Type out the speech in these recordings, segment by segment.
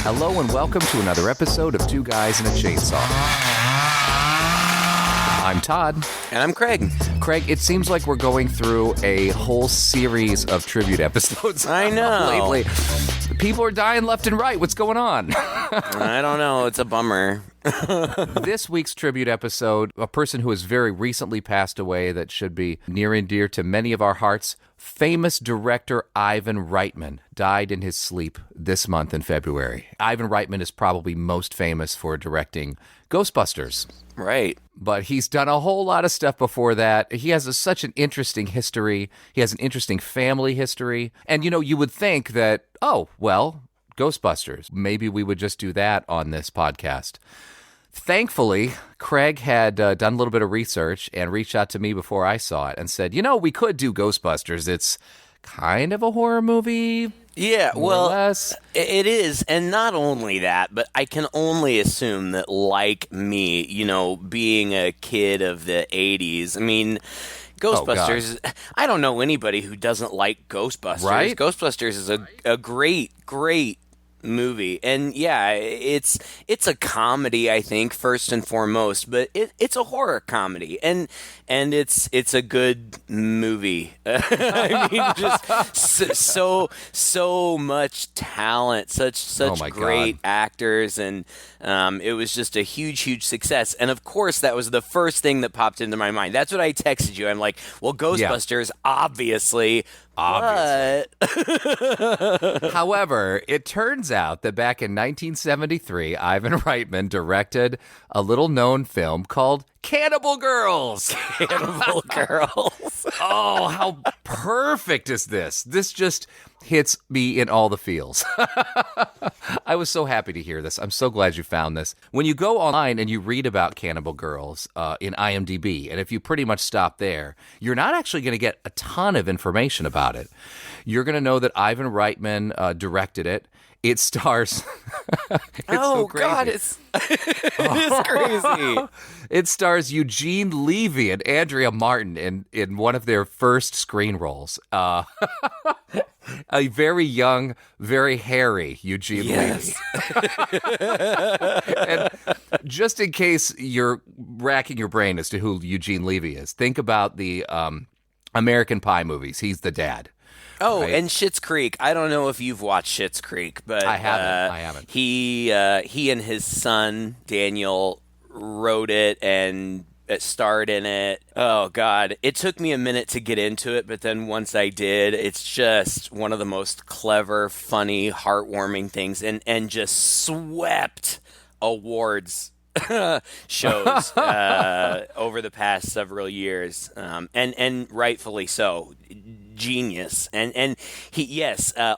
Hello and welcome to another episode of Two Guys and a Chainsaw. I'm Todd. And I'm Craig. Craig, it seems like we're going through a whole series of tribute episodes. I know. Lately. People are dying left and right. What's going on? I don't know. It's a bummer. This week's tribute episode, a person who has very recently passed away that should be near and dear to many of our hearts, famous director Ivan Reitman died in his sleep this month in February. Ivan Reitman is probably most famous for directing Ghostbusters. Right. But he's done a whole lot of stuff before that. He has such an interesting history. He has an interesting family history. And, you would think that, oh, well, Ghostbusters, maybe we would just do that on this podcast. Thankfully, Craig had done a little bit of research and reached out to me before I saw it and said, we could do Ghostbusters. It's kind of a horror movie. Yeah, well, it is. And not only that, but I can only assume that, like me, being a kid of the 80s, I mean, Ghostbusters, I don't know anybody who doesn't like Ghostbusters. Right? Ghostbusters is a great movie. And yeah, it's a comedy, I think, first and foremost, but it's a horror comedy, and it's a good movie. I mean, just so much talent, such great actors, and it was just a huge success. And of course, that was the first thing that popped into my mind. That's what I texted you. I'm like, well, Ghostbusters, obviously. But... However, it turns out that back in 1973, Ivan Reitman directed a little-known film called Cannibal Girls. Cannibal Girls. Oh, how perfect is this? This just hits me in all the feels. I was so happy to hear this. I'm so glad you found this. When you go online and you read about Cannibal Girls in IMDb, and if you pretty much stop there, you're not actually going to get a ton of information about it. You're going to know that Ivan Reitman directed it. It stars... so crazy. God, it is crazy. It stars Eugene, Levy, and Andrea Martin in one of their first screen roles. A very young, very hairy Eugene Levy. And just in case you're racking your brain as to who Eugene Levy is, think about the American Pie movies. He's the dad. Oh, right? And Schitt's Creek. I don't know if you've watched Schitt's Creek, but I haven't. He and his son Daniel wrote it and starred in it. Oh God, it took me a minute to get into it, but then once I did, it's just one of the most clever, funny, heartwarming things, and just swept awards shows over the past several years, and rightfully so. Genius, and he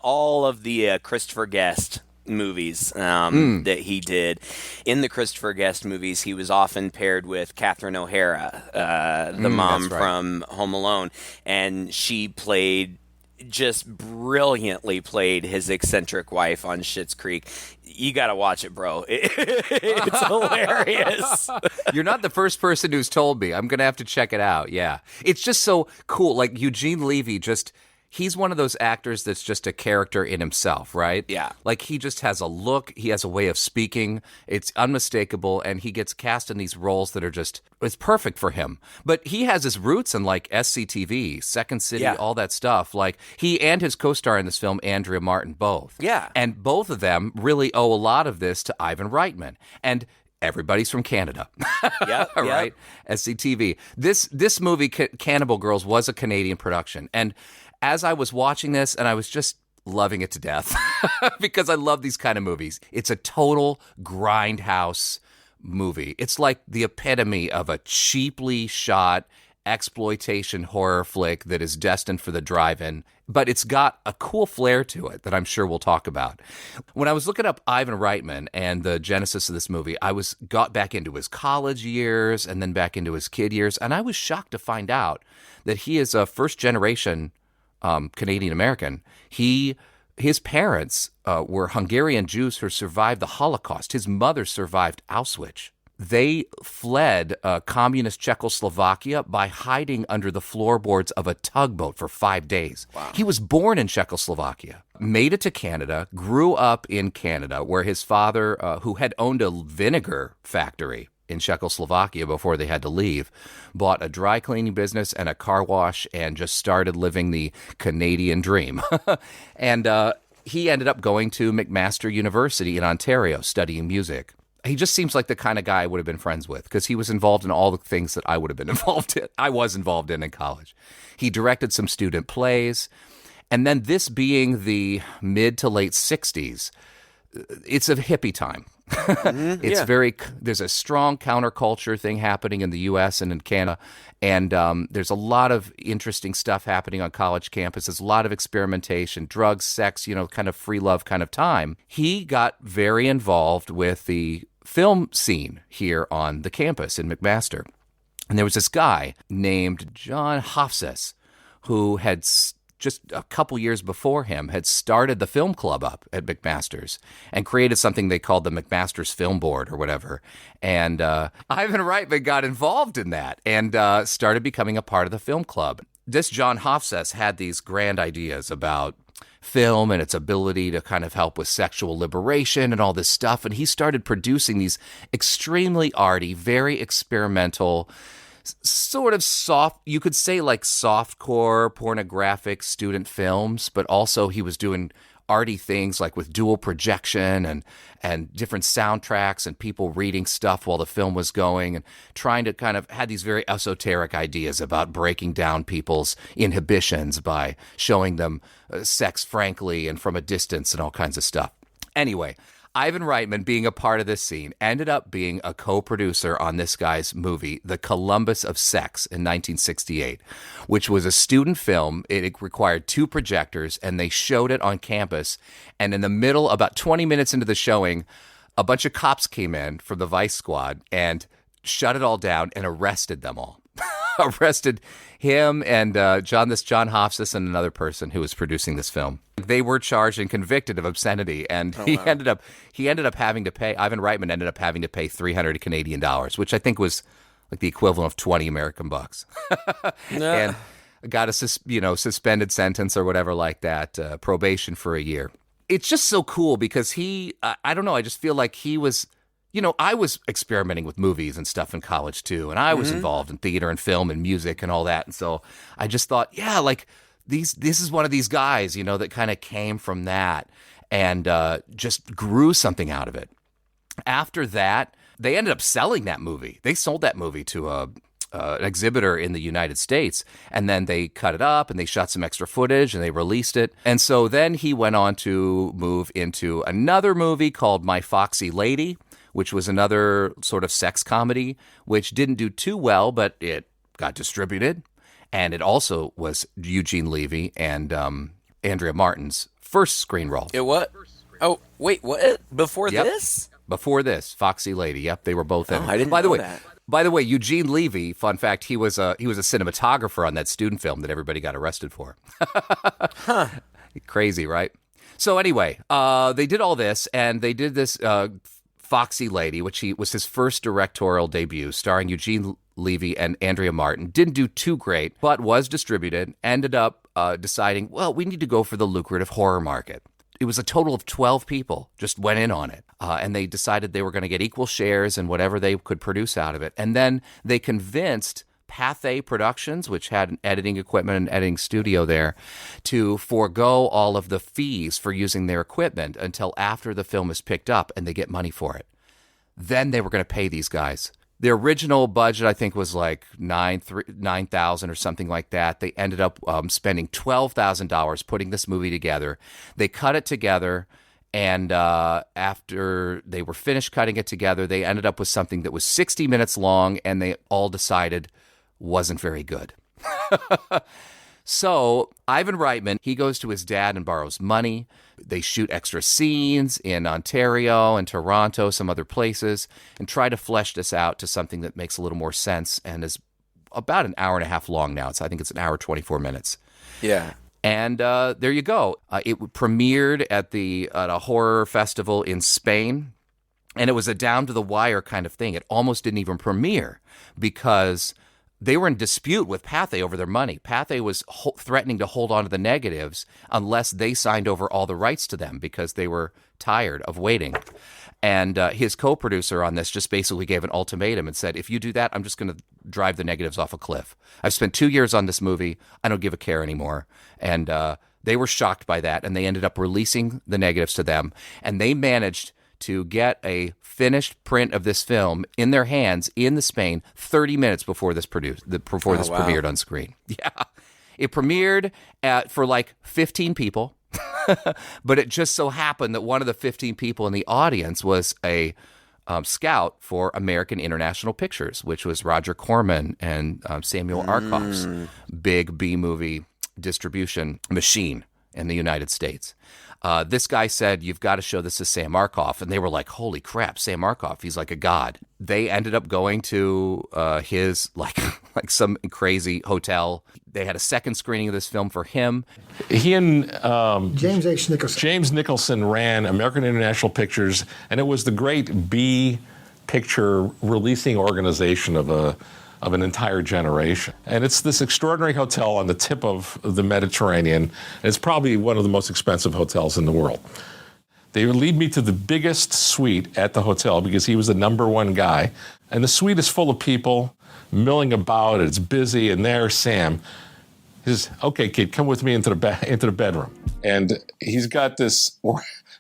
all of the Christopher Guest movies that he did. In the Christopher Guest movies, he was often paired with Catherine O'Hara, the mom from Home Alone, and she just brilliantly played his eccentric wife on Schitt's Creek. You gotta watch it, bro. It's hilarious. You're not the first person who's told me. I'm gonna have to check it out. Yeah, it's just so cool. Like Eugene Levy, he's one of those actors that's just a character in himself, right? Yeah. Like he just has a look, he has a way of speaking. It's unmistakable, and he gets cast in these roles that are it's perfect for him. But he has his roots in like SCTV, Second City, all that stuff. Like he and his co-star in this film, Andrea Martin, both. Yeah. And both of them really owe a lot of this to Ivan Reitman. And everybody's from Canada. Yep. Right? SCTV. This movie, Cannibal Girls, was a Canadian production. And as I was watching this, and I was just loving it to death because I love these kind of movies. It's a total grindhouse movie. It's like the epitome of a cheaply shot exploitation horror flick that is destined for the drive-in, but it's got a cool flair to it that I'm sure we'll talk about. When I was looking up Ivan Reitman and the genesis of this movie, I got back into his college years and then back into his kid years, and I was shocked to find out that he is a first-generation Canadian American. His parents were Hungarian Jews who survived the Holocaust. His mother survived Auschwitz. They fled communist Czechoslovakia by hiding under the floorboards of a tugboat for 5 days. Wow. He was born in Czechoslovakia, made it to Canada, grew up in Canada, where his father, who had owned a vinegar factory in Czechoslovakia before they had to leave, bought a dry cleaning business and a car wash and just started living the Canadian dream. And he ended up going to McMaster University in Ontario studying music. He just seems like the kind of guy I would have been friends with because he was involved in all the things that I would have been involved in. I was involved in college. He directed some student plays. And then this being the mid to late 60s, it's a hippie time. It's there's a strong counterculture thing happening in the U.S. and in Canada, and there's a lot of interesting stuff happening on college campuses, a lot of experimentation, drugs, sex, kind of free love kind of time. He got very involved with the film scene here on the campus in McMaster, and there was this guy named John Hofsas who had just a couple years before him, had started the film club up at McMaster's and created something they called the McMaster's Film Board or whatever. And Ivan Reitman got involved in that and started becoming a part of the film club. This John Hofsas had these grand ideas about film and its ability to kind of help with sexual liberation and all this stuff. And he started producing these extremely arty, very experimental, sort of soft, you could say like softcore pornographic student films, but also he was doing arty things like with dual projection and different soundtracks and people reading stuff while the film was going and trying to kind of had these very esoteric ideas about breaking down people's inhibitions by showing them sex frankly and from a distance and all kinds of stuff. Anyway, Ivan Reitman, being a part of this scene, ended up being a co-producer on this guy's movie, The Columbus of Sex, in 1968, which was a student film. It required 2 projectors, and they showed it on campus. And in the middle, about 20 minutes into the showing, a bunch of cops came in from the Vice Squad and shut it all down and arrested them all. Arrested him and John Hofsas and another person who was producing this film. They were charged and convicted of obscenity, and he ended up having to pay. Ivan Reitman ended up having to pay $300 Canadian dollars, which I think was like the equivalent of 20 American bucks, and got a suspended sentence or whatever like that, probation for a year. It's just so cool because I don't know, I just feel like he was. I was experimenting with movies and stuff in college too, and I was involved in theater and film and music and all that. And so I just thought, yeah, like this is one of these guys, that kind of came from that and just grew something out of it. After that, they ended up selling that movie. They sold that movie to an exhibitor in the United States, and then they cut it up and they shot some extra footage and they released it. And so then he went on to move into another movie called My Foxy Lady, which was another sort of sex comedy, which didn't do too well, but it got distributed. And it also was Eugene Levy and Andrea Martin's first screen role. It what? Oh, wait, what? Before this? Before this, Foxy Lady. Yep, they were both in it. I didn't know that. By the way, Eugene Levy, fun fact, he was a cinematographer on that student film that everybody got arrested for. Huh. Crazy, right? So anyway, they did all this, and they did this Foxy Lady, which was his first directorial debut, starring Eugene Levy and Andrea Martin. Didn't do too great, but was distributed. Ended up deciding, well, we need to go for the lucrative horror market. It was a total of 12 people just went in on it. And they decided they were going to get equal shares in whatever they could produce out of it. And then they convinced Pathé Productions, which had an editing equipment and editing studio there, to forego all of the fees for using their equipment until after the film is picked up and they get money for it. Then they were going to pay these guys. The original budget, I think, was like $9,000 or something like that. They ended up spending $12,000 putting this movie together. They cut it together, and after they were finished cutting it together, they ended up with something that was 60 minutes long, and they all decided wasn't very good. So Ivan Reitman, he goes to his dad and borrows money. They shoot extra scenes in Ontario and Toronto, some other places, and try to flesh this out to something that makes a little more sense and is about an hour and a half long now. I think it's an hour, 24 minutes. Yeah. And there you go. It premiered at a horror festival in Spain. And it was a down-to-the-wire kind of thing. It almost didn't even premiere because they were in dispute with Pathé over their money. Pathé was threatening to hold on to the negatives unless they signed over all the rights to them because they were tired of waiting. And his co-producer on this just basically gave an ultimatum and said, if you do that, I'm just going to drive the negatives off a cliff. I've spent 2 years on this movie. I don't give a care anymore. And they were shocked by that, and they ended up releasing the negatives to them. And they managed to get a finished print of this film in their hands in the Spain 30 minutes before this premiered on screen. Yeah. It premiered for like 15 people. But it just so happened that one of the 15 people in the audience was a scout for American International Pictures, which was Roger Corman and Samuel Arkoff's big B-movie distribution machine in the United States. This guy said, you've got to show this to Sam Arkoff. And they were like, holy crap, Sam Arkoff, he's like a god. They ended up going to his, like some crazy hotel. They had a second screening of this film for him. He and James Nicholson ran American International Pictures, and it was the great B picture releasing organization of an entire generation. And it's this extraordinary hotel on the tip of the Mediterranean. And it's probably one of the most expensive hotels in the world. They would lead me to the biggest suite at the hotel because he was the number one guy. And the suite is full of people milling about. It's busy. And there's Sam. He says, okay, kid, come with me into the bedroom. And he's got this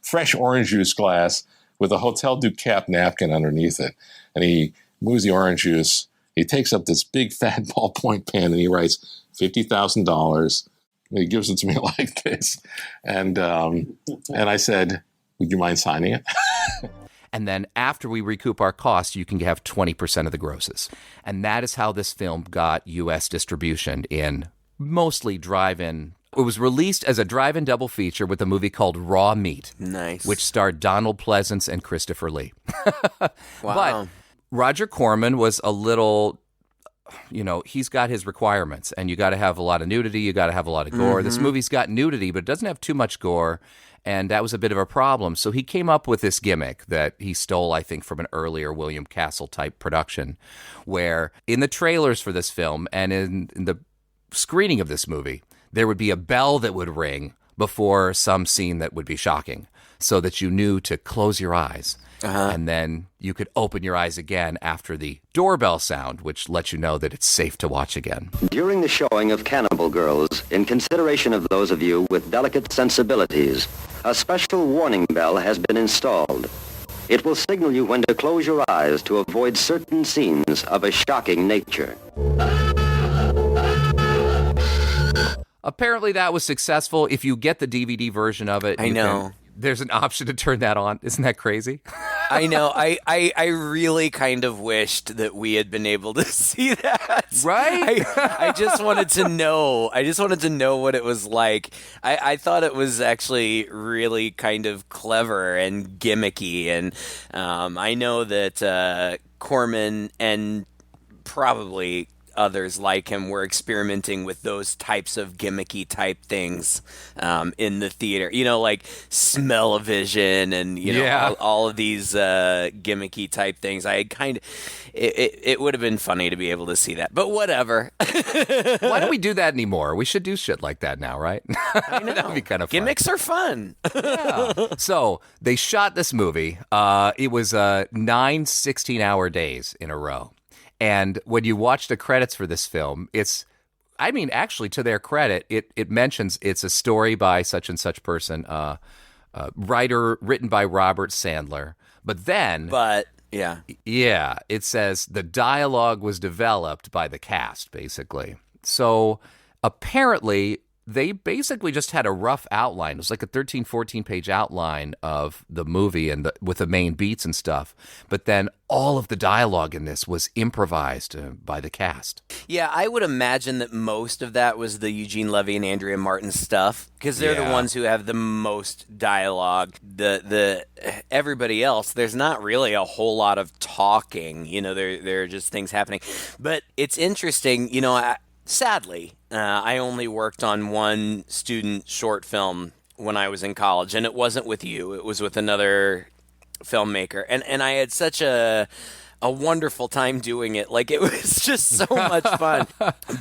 fresh orange juice glass with a Hotel du Cap napkin underneath it. And he moves the orange juice. He takes up this big fat ballpoint pen and he writes $50,000. He gives it to me like this. And I said, would you mind signing it? And then after we recoup our costs, you can have 20% of the grosses. And that is how this film got U.S. distribution in mostly drive-in. It was released as a drive-in double feature with a movie called Raw Meat. Nice. Which starred Donald Pleasance and Christopher Lee. Wow. But Roger Corman was a little, he's got his requirements, and you got to have a lot of nudity, you got to have a lot of gore. This movie's got nudity, but it doesn't have too much gore, and that was a bit of a problem. So he came up with this gimmick that he stole, I think, from an earlier William Castle-type production, where in the trailers for this film and in the screening of this movie, there would be a bell that would ring before some scene that would be shocking, so that you knew to close your eyes. And then you could open your eyes again after the doorbell sound, which lets you know that it's safe to watch again. During the showing of Cannibal Girls, in consideration of those of you with delicate sensibilities, a special warning bell has been installed. It will signal you when to close your eyes to avoid certain scenes of a shocking nature. Apparently that was successful. If you get the DVD version of it, there's an option to turn that on. Isn't that crazy? I know. I really kind of wished that we had been able to see that. Right? I just wanted to know. I just wanted to know what it was like. I thought it was actually really kind of clever and gimmicky. And I know that Corman and probably others like him were experimenting with those types of gimmicky type things in the theater, like smell-o-vision and all of these gimmicky type things. It would have been funny to be able to see that, but whatever. Why don't we do that anymore? We should do shit like that now, right? I know. That'd be kind of fun. Gimmicks are fun. Yeah. So they shot this movie. It was 9 16-hour days in a row. And when you watch the credits for this film, actually, to their credit, it mentions it's a story by such and such person, written by Robert Sandler. Yeah, it says the dialogue was developed by the cast, basically. So apparently, they basically just had a rough outline. It was like a 13, 14-page outline of the movie and with the main beats and stuff. But then all of the dialogue in this was improvised by the cast. Yeah, I would imagine that most of that was the Eugene Levy and Andrea Martin stuff, because they're the ones who have the most dialogue. The everybody else, there's not really a whole lot of talking. There are just things happening. But it's interesting, sadly, I only worked on one student short film when I was in college, and it wasn't with you. It was with another filmmaker, and I had such a wonderful time doing it. Like, it was just so much fun.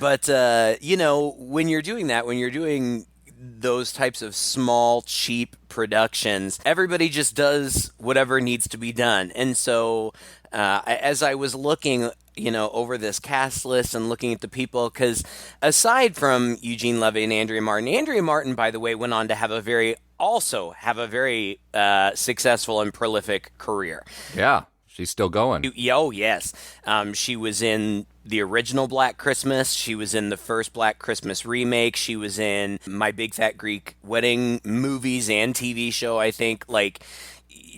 But when you're doing that, when you're doing those types of small, cheap productions, everybody just does whatever needs to be done. And so as I was looking, over this cast list and looking at the people, because aside from Eugene Levy and Andrea Martin, by the way, went on to have a very successful and prolific career. Yeah, she's still going. Oh, yes. She was in the original Black Christmas. She was in the first Black Christmas remake. She was in My Big Fat Greek Wedding movies and TV show, I think. Like,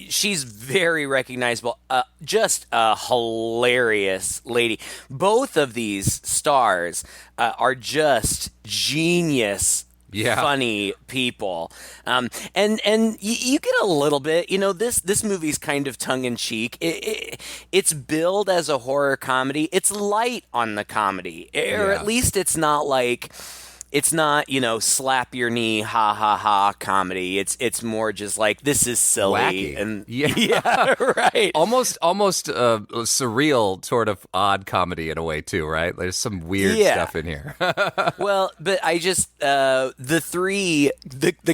she's very recognizable. Just a hilarious lady. Both of these stars are just genius, funny people. And you get a little bit, this movie's kind of tongue-in-cheek. It's billed as a horror comedy. It's light on the comedy. Or at least it's not like... It's not, slap your knee, ha ha ha comedy. It's more just like, this is silly. Wacky. And yeah, right. Almost surreal, sort of odd comedy in a way too, right? There's some weird stuff in here. Well, but I just the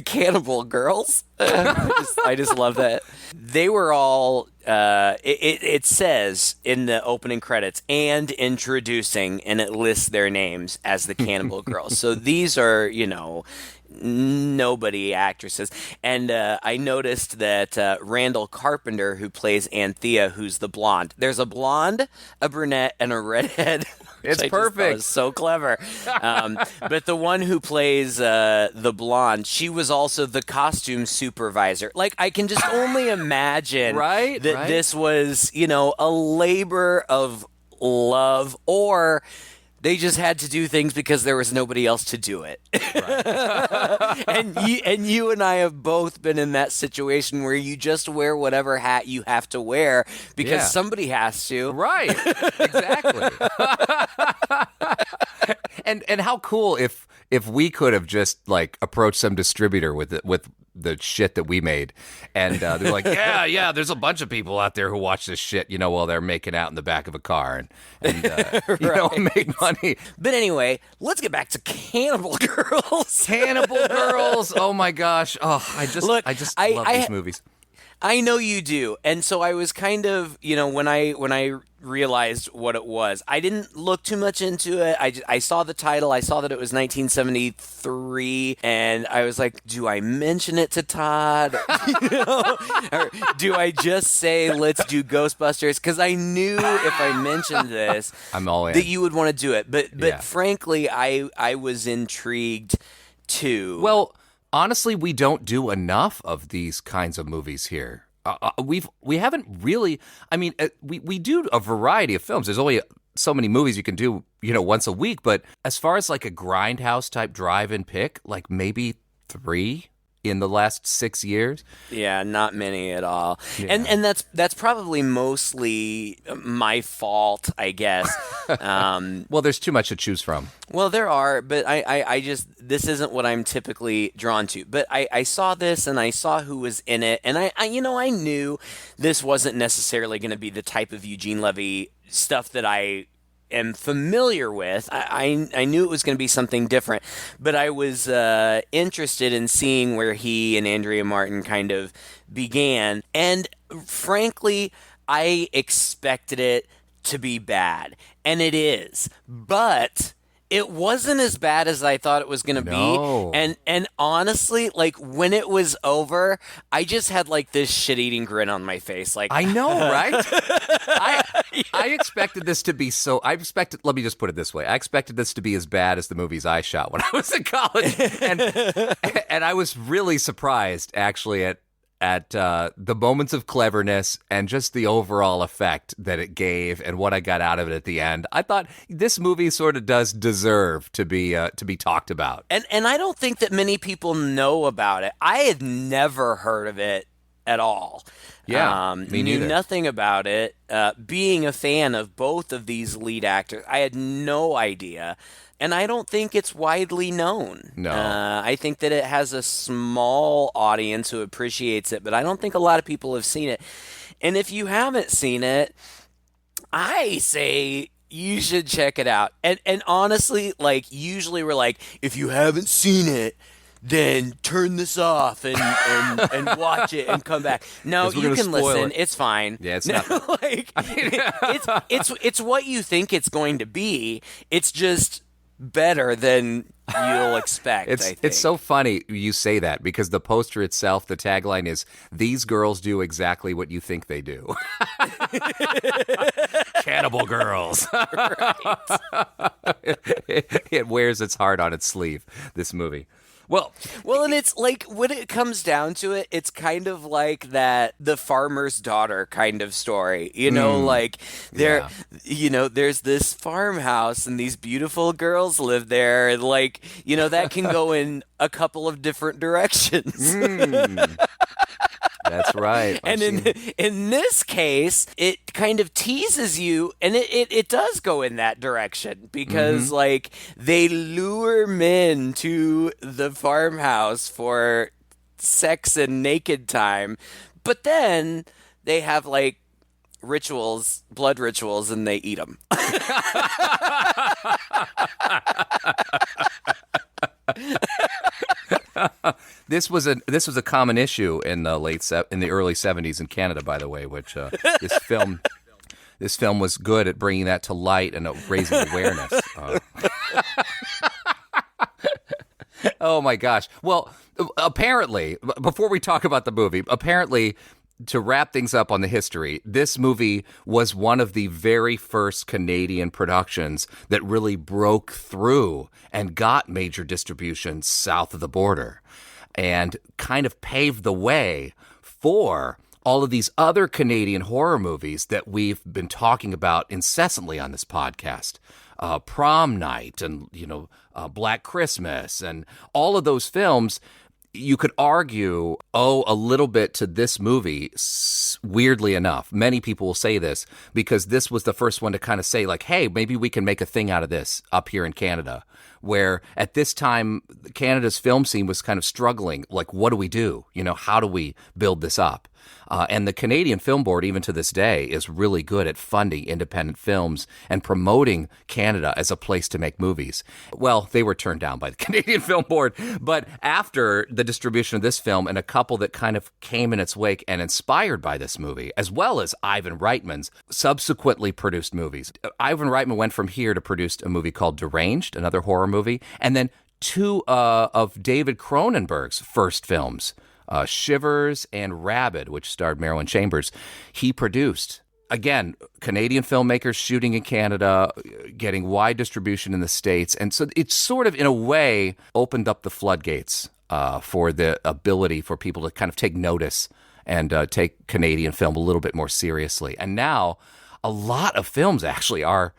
Cannibal Girls. I just love that. They were all. It says in the opening credits and introducing, and it lists their names as the Cannibal Girls. So these are, nobody actresses. And I noticed that Randall Carpenter, who plays Anthea, who's the blonde. There's a blonde, a brunette, and a redhead. It's perfect. So clever. But the one who plays the blonde, she was also the costume supervisor. Like, I can just only imagine that this was, a labor of love, or they just had to do things because there was nobody else to do it. Right. and you and I have both been in that situation where you just wear whatever hat you have to wear because somebody has to. Right. Exactly. And how cool if we could have just like approached some distributor with the shit that we made, and they're like, yeah, there's a bunch of people out there who watch this shit, while they're making out in the back of a car and make money. But anyway, let's get back to Cannibal Girls. Cannibal Girls. Oh my gosh. Oh, I just love these movies. I know you do. And so I was kind of, when I realized what it was, I didn't look too much into it. I saw the title. I saw that it was 1973, and I was like, do I mention it to Todd? Or do I just say, let's do Ghostbusters? Because I knew if I mentioned this, I'm all in, that you would want to do it. But frankly, I was intrigued too. Well, honestly, we don't do enough of these kinds of movies here. We haven't really. I mean, we do a variety of films. There's only so many movies you can do, once a week. But as far as like a grindhouse type drive-in pick, like maybe 3 in the last 6 years. Yeah, not many at all. Yeah. And that's probably mostly my fault, I guess. Well, there's too much to choose from. Well, there are, but I just, this isn't what I'm typically drawn to. But I saw this, and I saw who was in it, and I knew this wasn't necessarily going to be the type of Eugene Levy stuff that I am familiar with. I knew it was going to be something different, but I was interested in seeing where he and Andrea Martin kind of began. And frankly, I expected it to be bad, and it is. But it wasn't as bad as I thought it was going to be. And honestly, like, when it was over, I just had like this shit-eating grin on my face. Like, I know, right? I expected this to be let me just put it this way. I expected this to be as bad as the movies I shot when I was in college. And I was really surprised, actually, at the moments of cleverness and just the overall effect that it gave and what I got out of it at the end. I thought this movie sort of does deserve to be talked about. And I don't think that many people know about it. I had never heard of it at all. Yeah, me knew neither. nothing about it. Being a fan of both of these lead actors, I had no idea. And I don't think it's widely known. No. I think that it has a small audience who appreciates it, but I don't think a lot of people have seen it. And if you haven't seen it, I say you should check it out. And honestly, like, usually we're like, if you haven't seen it, then turn this off and watch it and come back. No, 'Cause we're you gonna can spoil listen. it. It's fine. Yeah, it's No, not. like, it's what you think it's going to be. It's just better than you'll expect. I think. It's so funny you say that because the poster itself, the tagline is, "These girls do exactly what you think they do." Cannibal Girls. It wears its heart on its sleeve, this movie. Well, and it's like, when it comes down to it, it's kind of like that the farmer's daughter kind of story. You know, like there, there's this farmhouse and these beautiful girls live there. And like, that can go in a couple of different directions. that's right. And in this case, it kind of teases you, and it does go in that direction because like they lure men to the farmhouse for sex and naked time, but then they have like rituals, blood rituals, and they eat them. This was a common issue in the early 70s in Canada, by the way, which this film was good at bringing that to light and raising awareness. Oh my gosh. Well, apparently, before we talk about the movie, to wrap things up on the history, this movie was one of the very first Canadian productions that really broke through and got major distribution south of the border and kind of paved the way for all of these other Canadian horror movies that we've been talking about incessantly on this podcast. Prom Night and, Black Christmas and all of those films, you could argue, owe a little bit to this movie, weirdly enough. Many people will say this because this was the first one to kind of say, like, hey, maybe we can make a thing out of this up here in Canada, where at this time, Canada's film scene was kind of struggling. Like, what do we do? How do we build this up? And the Canadian Film Board, even to this day, is really good at funding independent films and promoting Canada as a place to make movies. Well, they were turned down by the Canadian Film Board, but after the distribution of this film and a couple that kind of came in its wake and inspired by this movie, as well as Ivan Reitman's subsequently produced movies. Ivan Reitman went from here to produce a movie called Deranged, another horror movie, and then two of David Cronenberg's first films, Shivers and Rabid, which starred Marilyn Chambers, he produced. Again, Canadian filmmakers shooting in Canada, getting wide distribution in the States. And so it's sort of, in a way, opened up the floodgates for the ability for people to kind of take notice and take Canadian film a little bit more seriously. And now a lot of films actually are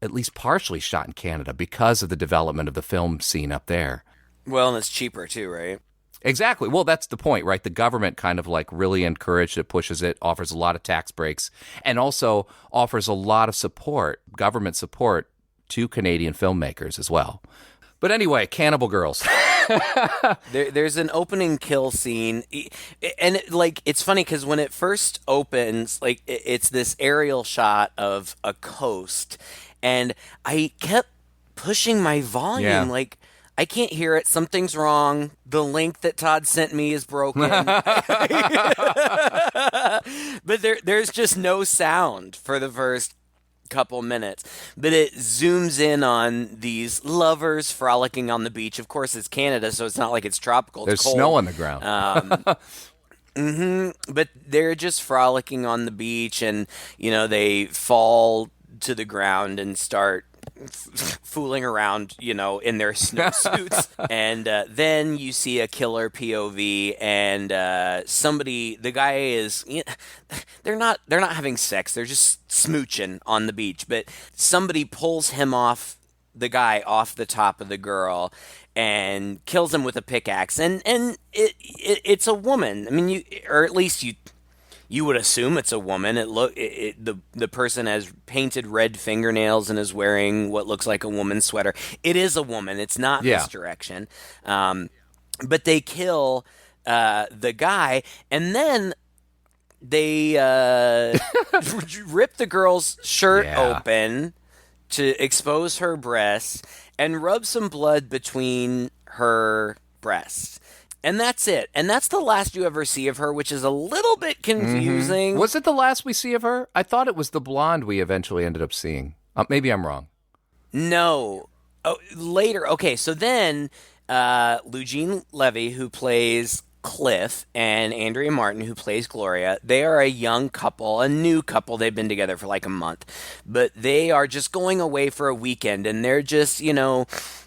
at least partially shot in Canada because of the development of the film scene up there. Well, and it's cheaper too, right? Exactly. Well, that's the point, right? The government kind of like really encourages it, pushes it, offers a lot of tax breaks, and also offers a lot of support, government support, to Canadian filmmakers as well. But anyway, Cannibal Girls. There's an opening kill scene, and it's funny because when it first opens, like it's this aerial shot of a coast, and I kept pushing my volume, like, I can't hear it. Something's wrong. The link that Todd sent me is broken. But there's just no sound for the first couple minutes. But it zooms in on these lovers frolicking on the beach. Of course, it's Canada, so it's not like it's tropical. It's There's cold. snow on the ground. But they're just frolicking on the beach, and, they fall to the ground and start fooling around, in their snowsuits. And then you see a killer POV, and the guy is, they're not having sex, they're just smooching on the beach, but somebody pulls him off the guy off the top of the girl and kills him with a pickaxe. And it's a woman. I mean, or at least you would assume it's a woman. The person has painted red fingernails and is wearing what looks like a woman's sweater. It is a woman. It's not misdirection. But they kill the guy, and then they rip the girl's shirt open to expose her breasts and rub some blood between her breasts. And that's it. And that's the last you ever see of her, which is a little bit confusing. Mm-hmm. Was it the last we see of her? I thought it was the blonde we eventually ended up seeing. Maybe I'm wrong. No. Oh, later. Okay, so then Eugene Levy, who plays Cliff, and Andrea Martin, who plays Gloria, they are a young couple, a new couple. They've been together for like a month, but they are just going away for a weekend, and they're just,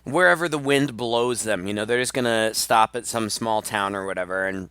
wherever the wind blows them, they're just going to stop at some small town or whatever, and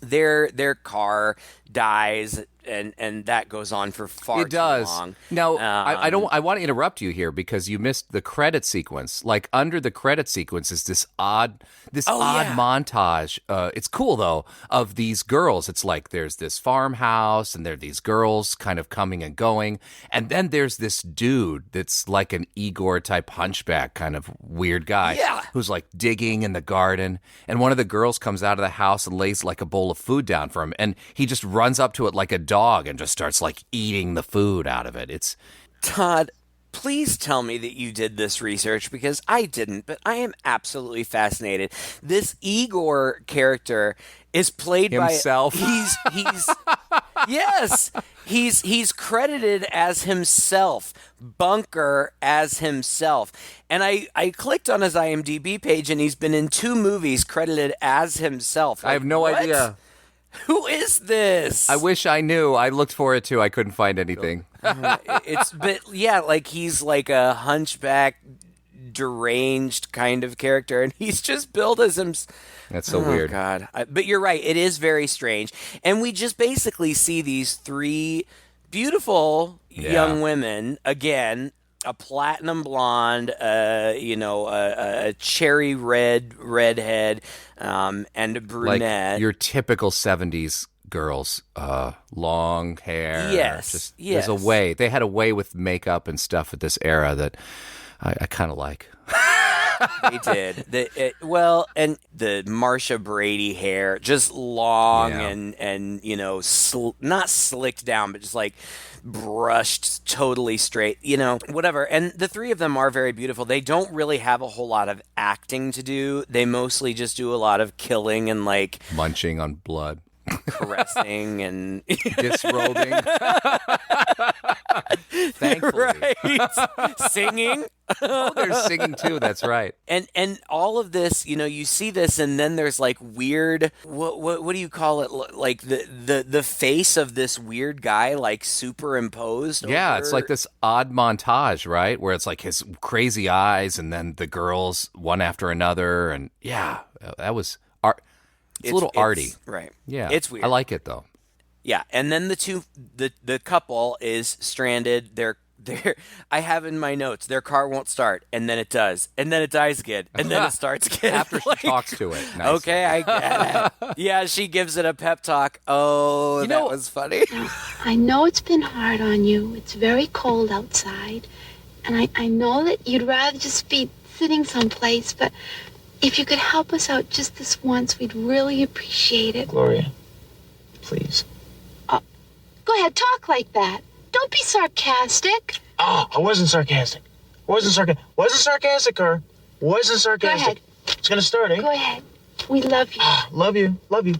their car dies, and that goes on for far too long. Now, I want to interrupt you here because you missed the credit sequence. Like under the credit sequence is this odd montage. It's cool though, of these girls. It's like there's this farmhouse and there are these girls kind of coming and going, and then there's this dude that's like an Igor type hunchback kind of weird guy who's like digging in the garden, and one of the girls comes out of the house and lays like a bowl of food down for him, and he just runs up to it like a dog and just starts like eating the food out of it. It's Todd, please tell me that you did this research, because I didn't, but I am absolutely fascinated. This Igor character is played himself. He's yes, he's credited as himself, Bunker as himself. And I clicked on his IMDb page, and he's been in 2 movies credited as himself. I have no idea. Who is this? I wish I knew. I looked for it too. I couldn't find anything. Like he's like a hunchback, deranged kind of character, and he's just billed as him. That's so weird. God, but you're right. It is very strange, and we just basically see these 3 beautiful young women again. A platinum blonde, a cherry redhead, and a brunette. Like your typical 70s girls, long hair. Yes. There's a way. They had a way with makeup and stuff at this era that I kind of like. They did. And the Marsha Brady hair, just long and not slicked down, but just like brushed totally straight, whatever. And the 3 of them are very beautiful. They don't really have a whole lot of acting to do. They mostly just do a lot of killing and like munching on blood. Caressing and disrobing. Thankfully. Right. Singing. Oh, they're singing too. That's right. And all of this, you see this, and then there's like weird. What do you call it? Like the face of this weird guy, like superimposed. Yeah, it's like this odd montage, right? Where it's like his crazy eyes, and then the girls one after another, and that was art. It's a little arty, right? Yeah, it's weird. I like it though. Yeah, and then the couple is stranded. They're I have in my notes, their car won't start, and then it does, and then it dies again, and then it starts again. After she talks to it. Nice. Okay, I get it. Yeah, she gives it a pep talk. Oh, that was funny. I know it's been hard on you. It's very cold outside, and I know that you'd rather just be sitting someplace, but if you could help us out just this once, we'd really appreciate it. Gloria, please. Go ahead, talk like that. Don't be sarcastic. Oh, I wasn't sarcastic. Wasn't sarcastic, Gar. Wasn't sarcastic. Go ahead. It's gonna start, eh? Go ahead. We love you. Love you. Love you.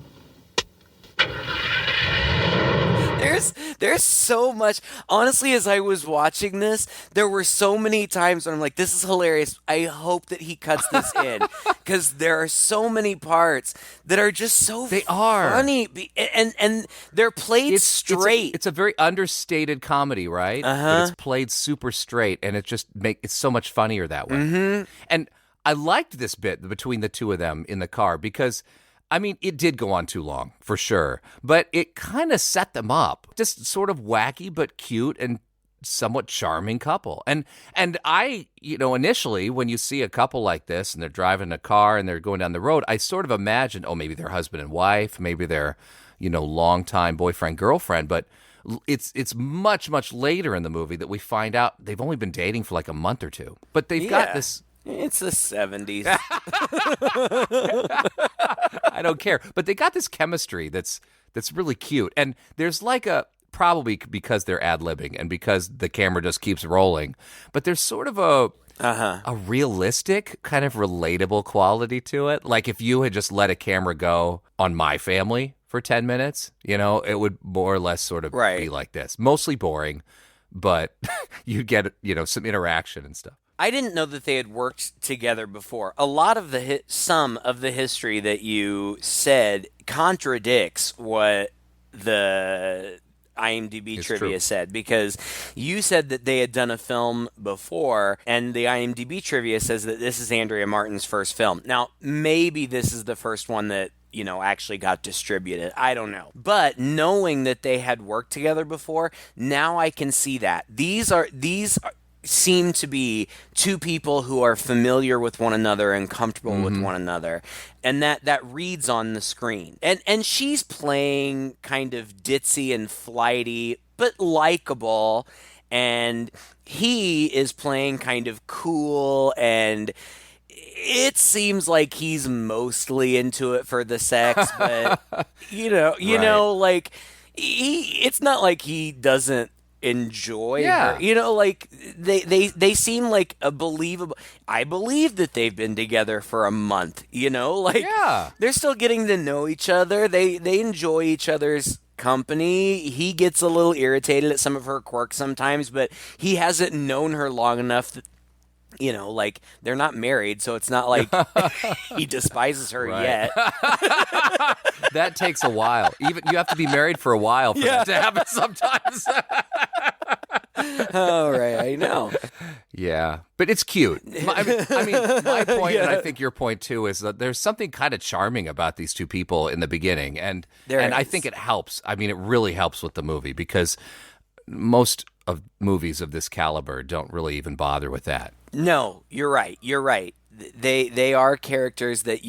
There's so much. Honestly, as I was watching this, there were so many times when I'm like, this is hilarious. I hope that he cuts this in, because there are so many parts that are just so funny, and they're played straight. It's a very understated comedy, right? But it's played super straight, and it's so much funnier that way. Mm-hmm. And I liked this bit between the 2 of them in the car because, I mean, it did go on too long, for sure, but it kind of set them up. Just sort of wacky but cute and somewhat charming couple. And I, initially when you see a couple like this and they're driving a car and they're going down the road, I sort of imagined, maybe they're husband and wife, maybe they're, longtime boyfriend, girlfriend. But it's much, much later in the movie that we find out they've only been dating for like a month or two. But they've got this. It's the 70s. I don't care. But they got this chemistry that's really cute. And there's like probably because they're ad-libbing and because the camera just keeps rolling, but there's sort of a realistic, kind of relatable quality to it. Like if you had just let a camera go on my family for 10 minutes, it would more or less sort of be like this. Mostly boring, but you'd get, some interaction and stuff. I didn't know that they had worked together before. A lot of some of the history that you said contradicts what the IMDb trivia said, because you said that they had done a film before, and the IMDb trivia says that this is Andrea Martin's first film. Now, maybe this is the first one that actually got distributed. I don't know. But knowing that they had worked together before, now I can see that. These seem to be two people who are familiar with one another and comfortable with one another, and that reads on the screen. And she's playing kind of ditzy and flighty but likable, and he is playing kind of cool, and it seems like he's mostly into it for the sex, but like it's not like he doesn't enjoy her. Like they seem like a believable. I believe that they've been together for a month. They're still getting to know each other. They enjoy each other's company. He gets a little irritated at some of her quirks sometimes, but he hasn't known her long enough that, they're not married, so it's not like he despises her yet. That takes a while. Even you have to be married for a while for that to happen sometimes. Oh, right, I know. Yeah, but it's cute. I mean, my point, and I think your point too, is that there's something kind of charming about these two people in the beginning, and I think it helps. I mean, it really helps with the movie, because most of movies of this caliber don't really even bother with that. No, you're right. They are characters that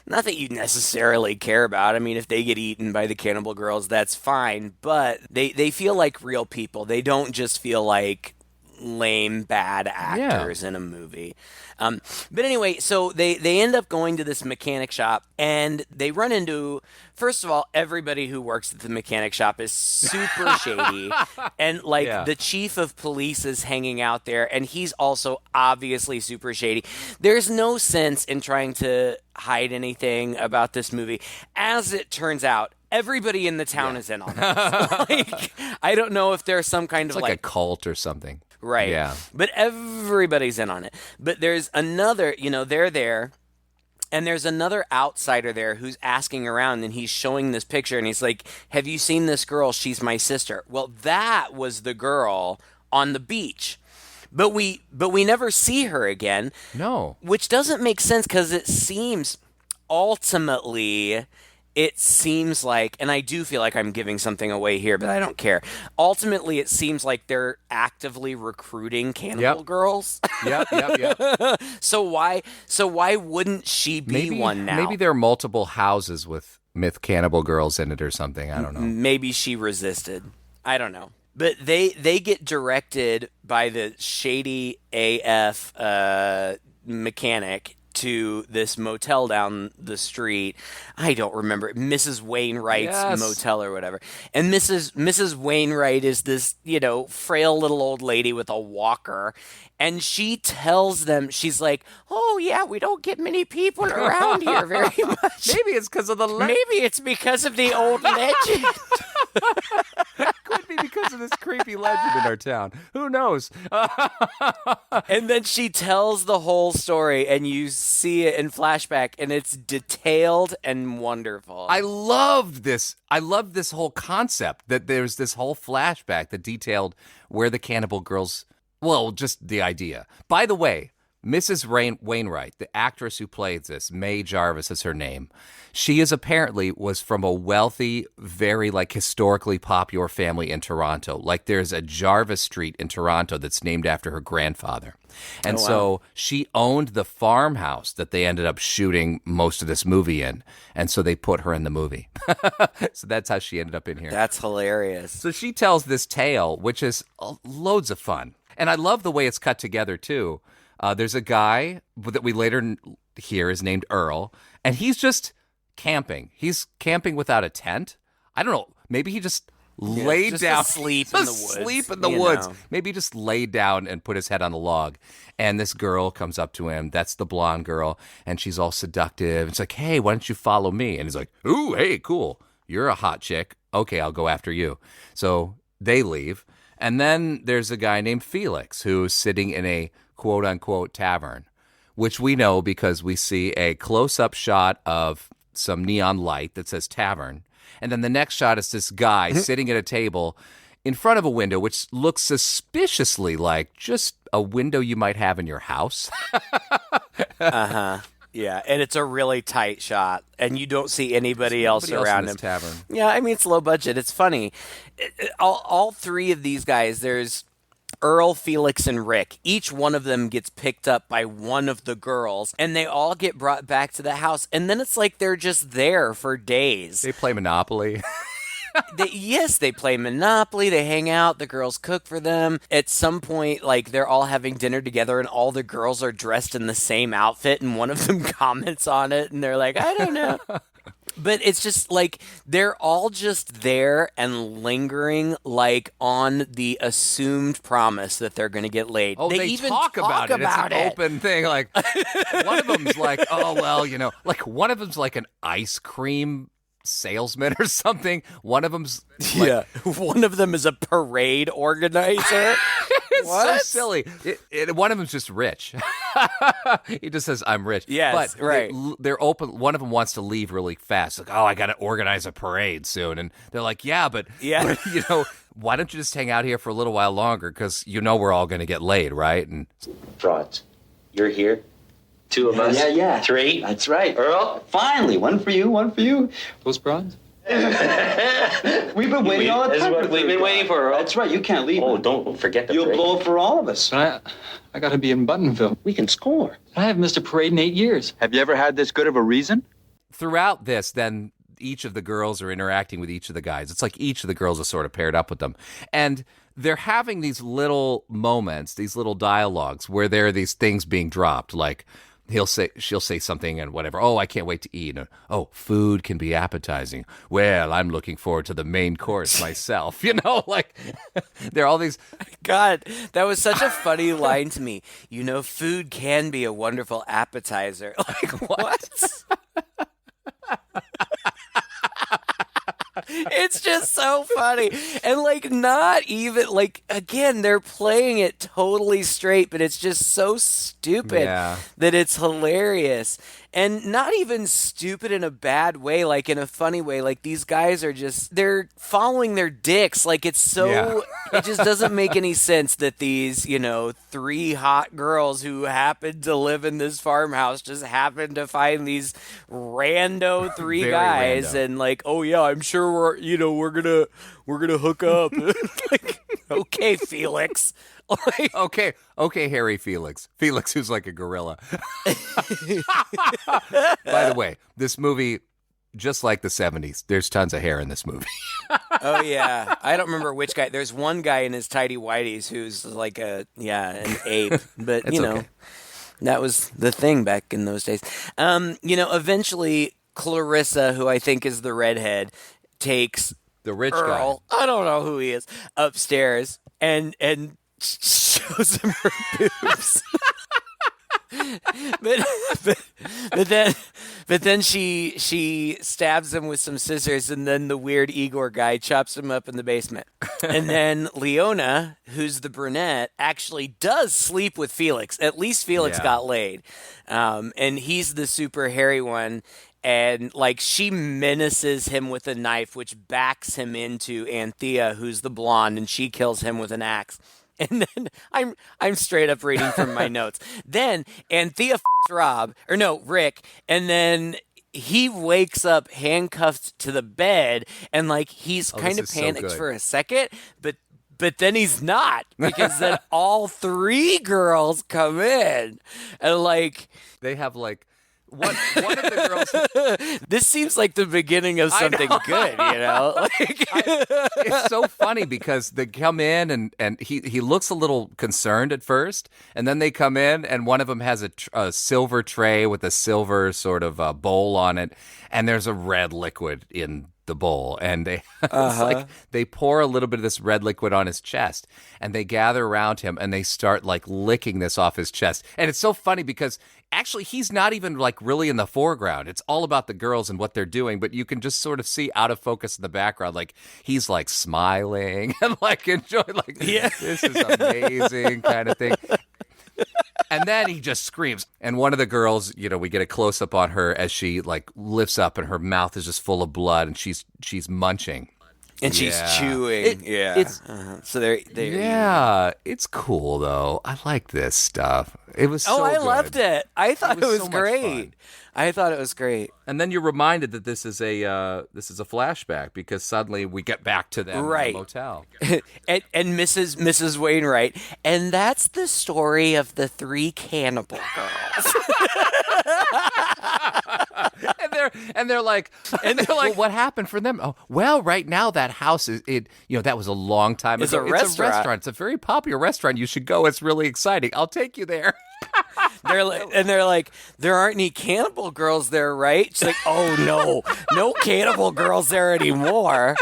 not that you necessarily care about. I mean, if they get eaten by the Cannibal Girls, that's fine. But they feel like real people. They don't just feel like lame, bad actors in a movie. But anyway, so they end up going to this mechanic shop, and they run into, first of all, everybody who works at the mechanic shop is super shady. And the chief of police is hanging out there, and he's also obviously super shady. There's no sense in trying to hide anything about this movie. As it turns out, everybody in the town is in on it. I don't know if there's some kind of like a cult or something. Right. Yeah. But everybody's in on it. But there's another, they're there, and there's another outsider there who's asking around, and he's showing this picture, and he's like, "Have you seen this girl? She's my sister." Well, that was the girl on the beach. But we never see her again. No. Which doesn't make sense, because it seems ultimately... It seems like, and I do feel like I'm giving something away here, but I don't care. Ultimately, it seems like they're actively recruiting Cannibal Girls. Yep. So why wouldn't she be one now? Maybe there are multiple houses with myth Cannibal Girls in it or something. I don't know. Maybe she resisted. I don't know. But they get directed by the shady AF mechanic to this motel down the street. I don't remember, Mrs. Wainwright's motel or whatever. And Mrs. Wainwright is this, frail little old lady with a walker. And she tells them, she's like, "Oh yeah, we don't get many people around here very much. Maybe it's because of the legend. Maybe it's because of the old legend." Could be because of this creepy legend in our town. Who knows? And then she tells the whole story, and you see it in flashback, and it's detailed and wonderful. I loved this. I loved this whole concept that there's this whole flashback that detailed where the Cannibal Girls. Well, just the idea. By the way, Mrs. Wainwright, the actress who played this, Mae Jarvis is her name. She was from a wealthy, very like historically popular family in Toronto. Like there's a Jarvis Street in Toronto that's named after her grandfather. And so she owned the farmhouse that they ended up shooting most of this movie in. And so they put her in the movie. So that's how she ended up in here. That's hilarious. So she tells this tale, which is loads of fun. And I love the way it's cut together, too. There's a guy that we later hear is named Earl, and he's just camping. He's camping without a tent. I don't know. Maybe he just laid down. Sleep in the woods. Sleep in the woods. Maybe he just laid down and put his head on the log. And this girl comes up to him. That's the blonde girl, and she's all seductive. It's like, hey, why don't you follow me? And he's like, ooh, hey, cool. You're a hot chick. Okay, I'll go after you. So they leave. And then there's a guy named Felix who's sitting in a quote-unquote tavern, which we know because we see a close-up shot of some neon light that says tavern. And then the next shot is this guy sitting at a table in front of a window, which looks suspiciously like just a window you might have in your house. Yeah, and it's a really tight shot, and you don't see anybody else around him. Tavern. Yeah, I mean, it's low budget. It's funny. All three of these guys, there's Earl, Felix, and Rick. Each one of them gets picked up by one of the girls, and they all get brought back to the house, and then it's like they're just there for days. They play Monopoly. They play Monopoly, they hang out, the girls cook for them. At some point, like, they're all having dinner together and all the girls are dressed in the same outfit and one of them comments on it and they're like, I don't know. But it's just like they're all just there and lingering like on the assumed promise that they're going to get laid. Oh, they even talk about it. It's an open thing. Like one of them's like, oh, well, like one of them's like an ice cream salesman or something. One of them's like, one of them is a parade organizer. It's so silly. One of them's just rich. He just says, I'm rich. Yes, but right. They're open. One of them wants to leave really fast. Like, oh, I got to organize a parade soon. And they're like, but why don't you just hang out here for a little while longer? Because we're all going to get laid, right? And frauds. You're here. Two of us. Yeah. Three. That's right. Earl. Finally, one for you. Those broads? We've been waiting all the This is time. what we've been waiting for, Earl. That's right. You can't leave. Oh, don't forget the You'll parade. blow for all of us. But I got to be in Buttonville. We can score. I haven't missed a parade in 8 years. Have you ever had this good of a reason? throughout this, then each of the girls are interacting with each of the guys. It's like each of the girls is sort of paired up with them. And they're having these little moments, these little dialogues where there are these things being dropped. Like she'll say something and whatever. Oh, I can't wait to eat. And, oh, food can be appetizing. Well, I'm looking forward to the main course myself. You know, like there are all these. God, that was such a funny line to me. You know, food can be a wonderful appetizer. Like, what? It's just so funny. And like, not even like, again, they're playing it totally straight, but it's just so stupid that it's hilarious. And not even stupid in a bad way, like in a funny way. Like these guys are just, they're following their dicks. Like it's so, it just doesn't make any sense that these, you know, three hot girls who happen to live in this farmhouse just happen to find these rando three guys and like, oh yeah, I'm sure we're gonna hook up. Like, okay, Felix. Like, okay, Harry Felix, who's like a gorilla. By the way, this movie, just like the 70s, there's tons of hair in this movie. Oh yeah, I don't remember which guy. There's one guy in his tidy whities who's like an ape, but you know, that was the thing back in those days. Eventually Clarissa, who I think is the redhead, takes the rich Earl, guy. I don't know who he is, upstairs and shows him her boobs. but then she stabs him with some scissors, and then the weird Igor guy chops him up in the basement. And then Leona, who's the brunette, actually does sleep with Felix. At least Felix got laid, and he's the super hairy one. And, like, she menaces him with a knife, which backs him into Anthea, who's the blonde, and she kills him with an axe. And then I'm straight up reading from my notes. Then Anthea Rick, and then he wakes up handcuffed to the bed, and like he's kind of panicked for a second, but then he's not, because then all three girls come in, and like they have like one of the girls. This seems like the beginning of something good, you know? It's so funny because they come in and he looks a little concerned at first, and then they come in and one of them has a silver tray with a silver sort of bowl on it, and there's a red liquid in the bowl, and they it's like they pour a little bit of this red liquid on his chest, and they gather around him and they start like licking this off his chest. And it's so funny because actually he's not even like really in the foreground. It's all about the girls and what they're doing, but you can just sort of see out of focus in the background, like he's like smiling and like enjoying, like this is amazing kind of thing. And then he just screams. And one of the girls, you know, we get a close up on her as she like lifts up and her mouth is just full of blood, and she's munching. And she's chewing. So they're it's cool though. I like this stuff. It was so I good. loved it. I thought it was so much great. fun. I thought it was great. And then you're reminded that this is a flashback, because suddenly we get back to them in the motel. and Mrs. Wainwright, and that's the story of the three Cannibal Girls. and they're like, well, what happened for them? Oh, well, right now that house that was a long time ago. It's a restaurant. It's a very popular restaurant. You should go. It's really exciting. I'll take you there. They're like, there aren't any Cannibal Girls there, right? She's like, oh no Cannibal Girls there anymore.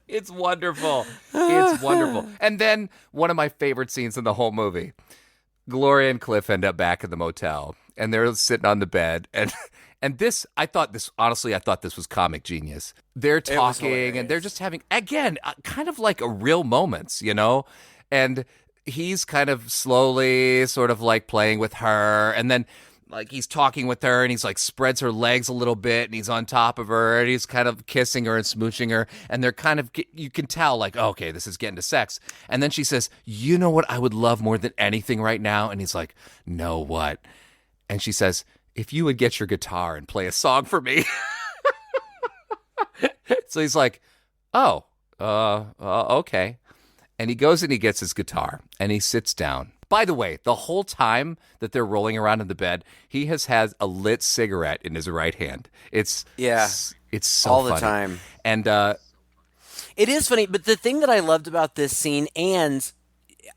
It's wonderful. It's wonderful. And then one of my favorite scenes in the whole movie. Gloria and Cliff end up back in the motel, and they're sitting on the bed, and this, I thought this was comic genius. They're talking, and they're just having, again, kind of like a real moments, you know? And he's kind of slowly sort of like playing with her, and then like he's talking with her, and he's like spreads her legs a little bit, and he's on top of her, and he's kind of kissing her and smooching her, and they're kind of, you can tell like, okay, this is getting to sex. And then she says, you know what I would love more than anything right now? And he's like, no, what? And she says, if you would get your guitar and play a song for me. So he's like, okay. And he goes and he gets his guitar and he sits down. By the way, the whole time that they're rolling around in the bed, he has had a lit cigarette in his right hand. It's so all funny. the time. And it is funny, but the thing that I loved about this scene, and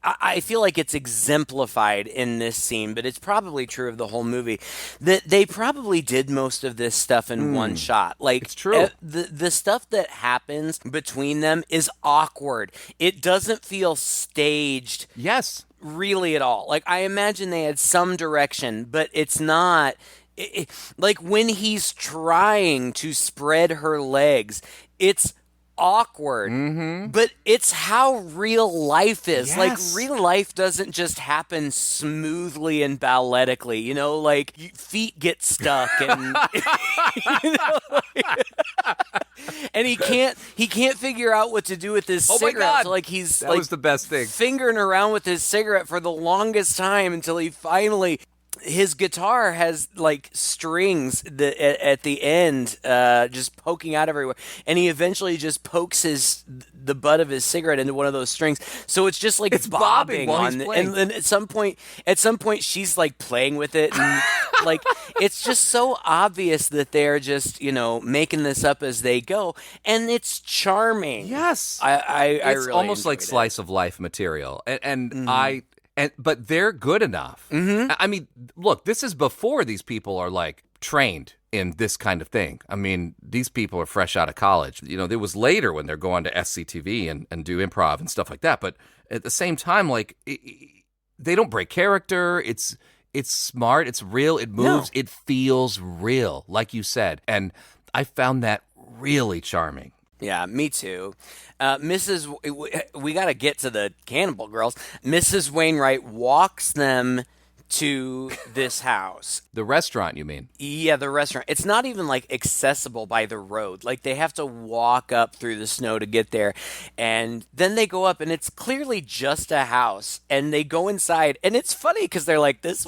I feel like it's exemplified in this scene, but it's probably true of the whole movie, that they probably did most of this stuff in one shot. Like, it's true. The stuff that happens between them is awkward. It doesn't feel staged. Yes. Really at all. Like, I imagine they had some direction, but it's not. Like, when he's trying to spread her legs, it's awkward, but it's how real life is. Yes. Like, real life doesn't just happen smoothly and balletically, you know, like feet get stuck and you know, and he can't figure out what to do with his cigarette. My God. So, like, he's that like was the best thing, fingering around with his cigarette for the longest time until he finally, his guitar has like strings that at the end just poking out everywhere, and he eventually just pokes the butt of his cigarette into one of those strings, so it's just like it's bobbing while on he's playing. And then at some point she's like playing with it, and like it's just so obvious that they're just, you know, making this up as they go, and it's charming. Yes. I it's really almost like enjoyed it. slice of life material, but they're good enough. I mean, look, this is before these people are like trained in this kind of thing. I mean, these people are fresh out of college. You know, it was later when they're going to SCTV and do improv and stuff like that. But at the same time, like, they don't break character. It's smart. It's real. It moves. No. It feels real, like you said. And I found that really charming. Yeah, me too. We got to get to the Cannibal Girls. Mrs. Wainwright walks them to this house. The restaurant, you mean? Yeah, the restaurant. It's not even like accessible by the road. Like they have to walk up through the snow to get there. And then they go up and it's clearly just a house. And they go inside and it's funny because they're like, this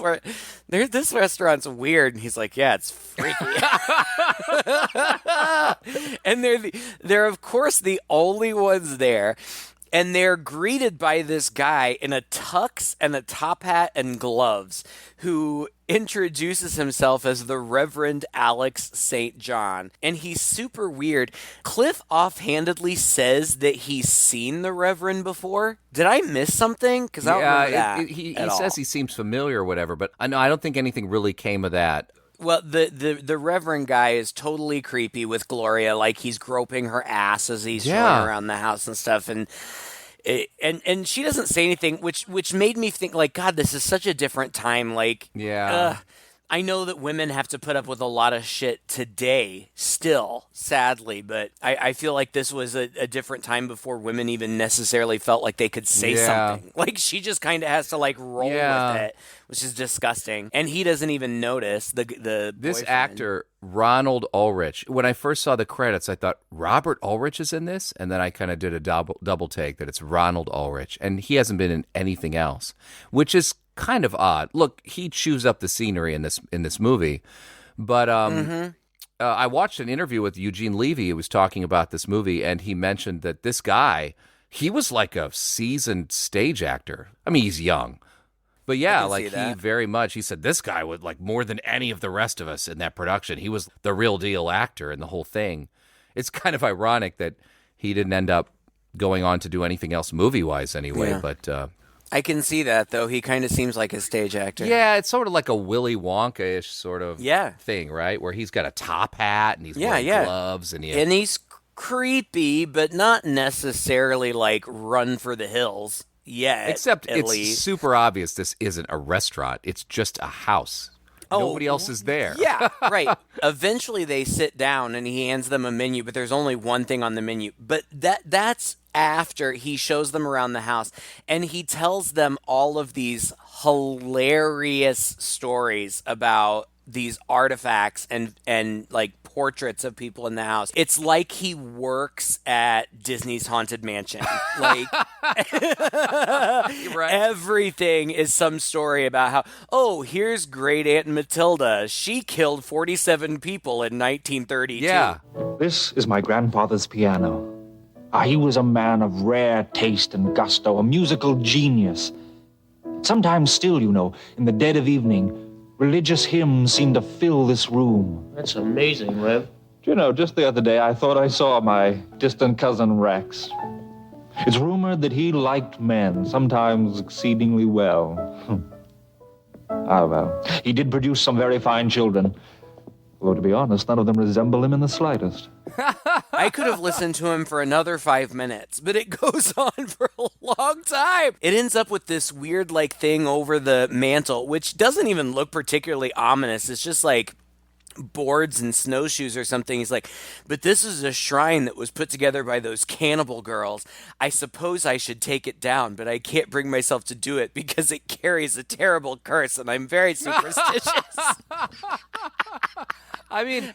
restaurant's weird. And he's like, yeah, it's freaky. And they're of course the only ones there. And they're greeted by this guy in a tux and a top hat and gloves who introduces himself as the Reverend Alex St. John. And he's super weird. Cliff offhandedly says that he's seen the Reverend before. Did I miss something? Because I don't remember that. He says he seems familiar or whatever, but I don't think anything really came of that. Well, the Reverend guy is totally creepy with Gloria, like he's groping her ass as he's showing around the house and stuff, and she doesn't say anything, which made me think, like, God, this is such a different time. Like, I know that women have to put up with a lot of shit today, still, sadly, but I feel like this was a different time before women even necessarily felt like they could say something. Like, she just kind of has to, like, roll with it, which is disgusting. And he doesn't even notice this boyfriend. Actor, Ronald Ulrich. When I first saw the credits, I thought, Robert Ulrich is in this? And then I kind of did a double take that it's Ronald Ulrich. And he hasn't been in anything else, which is kind of odd. Look, he chews up the scenery in this movie, but I watched an interview with Eugene Levy who was talking about this movie, and he mentioned that this guy, he was like a seasoned stage actor. I mean, he's young, but yeah, like he said this guy would, like, more than any of the rest of us in that production, he was the real deal actor in the whole thing. It's kind of ironic that he didn't end up going on to do anything else movie-wise anyway, but I can see that, though. He kind of seems like a stage actor. Yeah, it's sort of like a Willy Wonka-ish sort of thing, right? Where he's got a top hat and he's wearing gloves. And he's creepy, but not necessarily like run for the hills yet. Except at it's least. super obvious this isn't a restaurant. It's just a house. Nobody else is there. Yeah, right. Eventually they sit down and he hands them a menu, but there's only one thing on the menu. But that's after he shows them around the house and he tells them all of these hilarious stories about these artifacts and like portraits of people in the house. It's like he works at Disney's Haunted Mansion. Like everything is some story about how, here's great Aunt Matilda. She killed 47 people in 1932. Yeah. This is my grandfather's piano. He was a man of rare taste and gusto, a musical genius. Sometimes still, in the dead of evening, religious hymns seem to fill this room. That's amazing, Lev. Just the other day, I thought I saw my distant cousin Rex. It's rumored that he liked men, sometimes exceedingly well. Well, he did produce some very fine children. Although, to be honest, none of them resemble him in the slightest. I could have listened to him for another 5 minutes, but it goes on for a long time. It ends up with this weird, like, thing over the mantle, which doesn't even look particularly ominous. It's just, like, boards and snowshoes or something. He's like, but this is a shrine that was put together by those Cannibal Girls. I suppose I should take it down, but I can't bring myself to do it because it carries a terrible curse, and I'm very superstitious. I mean,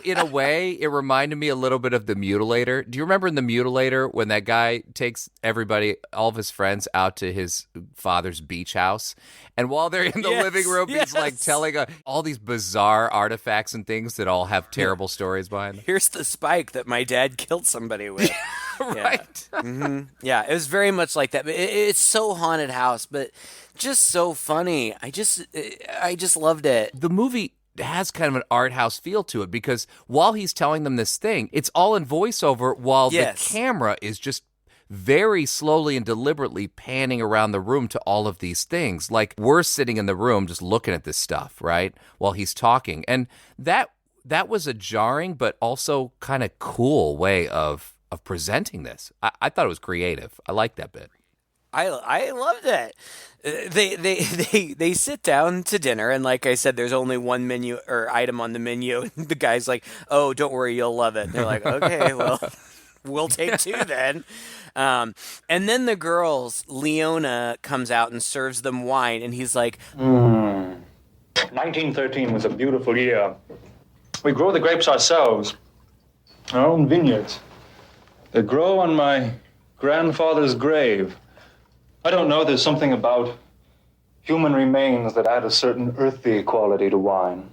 in a way, it reminded me a little bit of The Mutilator. Do you remember in The Mutilator when that guy takes all of his friends out to his father's beach house? And while they're in the living room, he's like telling all these bizarre artifacts and things that all have terrible stories behind them. Here's the spike that my dad killed somebody with. Right. Yeah. Mm-hmm. Yeah, it was very much like that. But it's so haunted house, but just so funny. I just loved it. The movie has kind of an art house feel to it because while he's telling them this thing, it's all in voiceover while the camera is just very slowly and deliberately panning around the room to all of these things. Like we're sitting in the room just looking at this stuff, right? While he's talking. And that was a jarring but also kind of cool way of presenting this. I thought it was creative. I liked that bit. I loved it. They sit down to dinner, and like I said, there's only one menu or item on the menu. The guy's like, "Oh, don't worry, you'll love it." And they're like, "Okay, well." we'll take 2 then. And then the girls, Leona comes out and serves them wine, and he's like, 1913 was a beautiful year. We grow the grapes ourselves, our own vineyards. They grow on my grandfather's grave. I don't know, there's something about human remains that add a certain earthy quality to wine.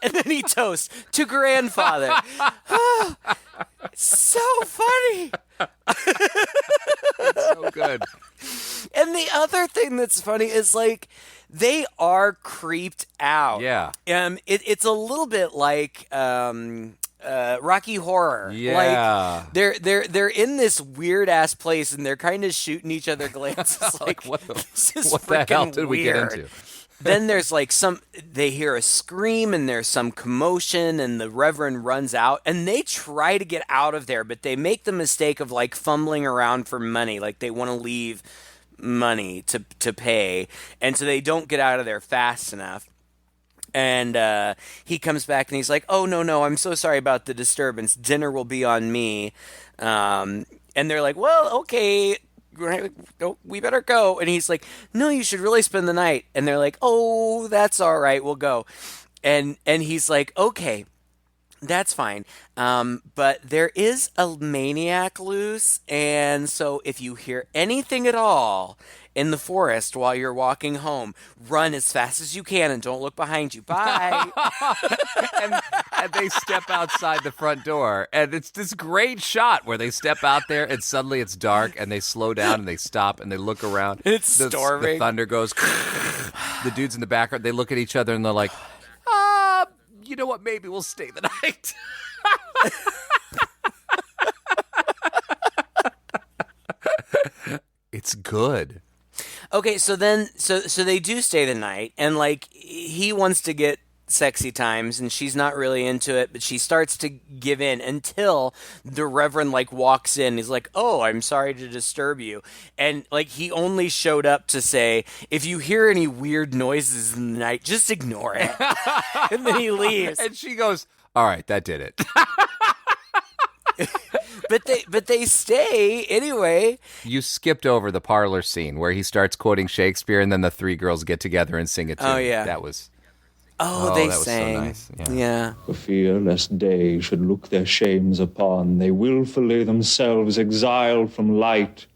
and then he toasts to grandfather. So funny. So good. And the other thing that's funny is, like, they are creeped out. Yeah. It's a little bit like Rocky Horror. Yeah. Like, they're in this weird ass place and they're kind of shooting each other glances. like what the, this is what the hell freaking did we get weird. into? Then there's like they hear a scream and there's some commotion and the Reverend runs out and they try to get out of there, but they make the mistake of like fumbling around for money. Like they want to leave money to pay. And so they don't get out of there fast enough. And he comes back and he's like, oh, no, I'm so sorry about the disturbance. Dinner will be on me. And they're like, well, okay, we better go. And he's like, no, you should really spend the night. And they're like, oh, that's all right, we'll go. And he's like, okay, that's fine. But there is a maniac loose. And so if you hear anything at all in the forest while you're walking home, run as fast as you can and don't look behind you. Bye. and they step outside the front door. And it's this great shot where they step out there and suddenly it's dark and they slow down and they stop and they look around. It's storming. The thunder goes. The dudes in the background, they look at each other and they're like, you know what? Maybe we'll stay the night. It's good. Okay, so then so they do stay the night, and like he wants to get sexy times and she's not really into it, but she starts to give in until the Reverend like walks in. He's like, oh, I'm sorry to disturb you. And like he only showed up to say, if you hear any weird noises in the night, just ignore it. And then he leaves. And she goes, all right, that did it. But they stay anyway. You skipped over the parlor scene where he starts quoting Shakespeare and then the three girls get together and sing it to him. Yeah. That was... they that was sang. so nice. Yeah. For fear lest day should look their shames upon, they wilfully themselves exile from light,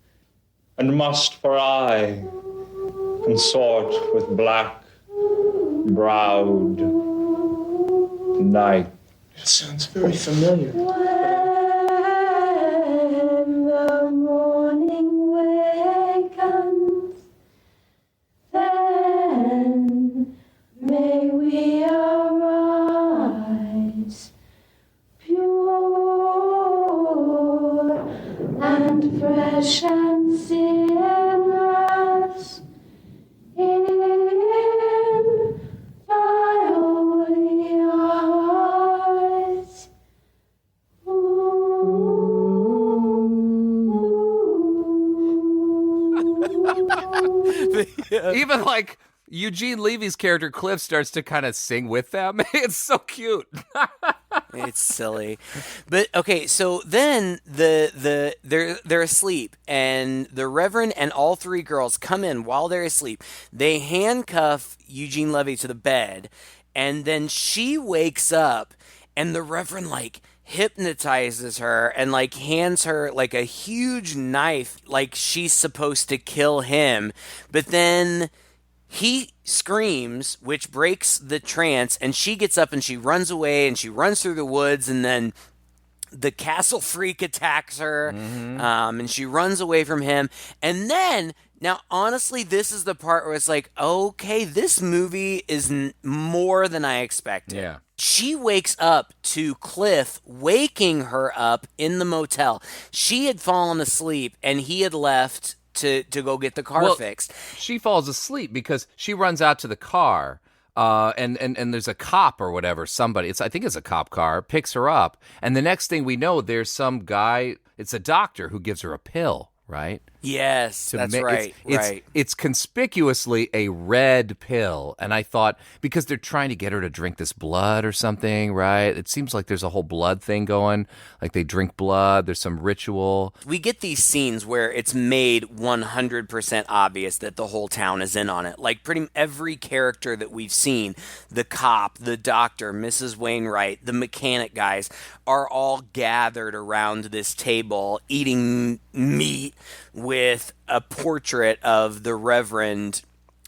and must for aye consort with black-browed night. It sounds very familiar. When the morning wakens, then may we arise pure and fresh and sinless in thy holy eyes. Even like Eugene Levy's character Cliff starts to kind of sing with them. It's so cute. It's silly. But okay, so then they're asleep and the Reverend and all three girls come in while they're asleep. They handcuff Eugene Levy to the bed and then she wakes up and the Reverend like hypnotizes her and like hands her like a huge knife like she's supposed to kill him. But then he screams, which breaks the trance, and she gets up and she runs away and she runs through the woods, and then the castle freak attacks her, and she runs away from him. And then, now honestly, this is the part where it's like, okay, this movie is more than I expected. Yeah. She wakes up to Cliff waking her up in the motel. She had fallen asleep and he had left to go get the car fixed. She falls asleep because she runs out to the car, and there's a cop or whatever, somebody, I think it's a cop car, picks her up, and the next thing we know, there's some guy, it's a doctor who gives her a pill, right? Yes, that's right. It's conspicuously a red pill. And I thought, because they're trying to get her to drink this blood or something, right? It seems like there's a whole blood thing going. Like they drink blood, there's some ritual. We get these scenes where it's made 100% obvious that the whole town is in on it. Like pretty every character that we've seen, the cop, the doctor, Mrs. Wainwright, the mechanic guys, are all gathered around this table eating meat with a portrait of the Reverend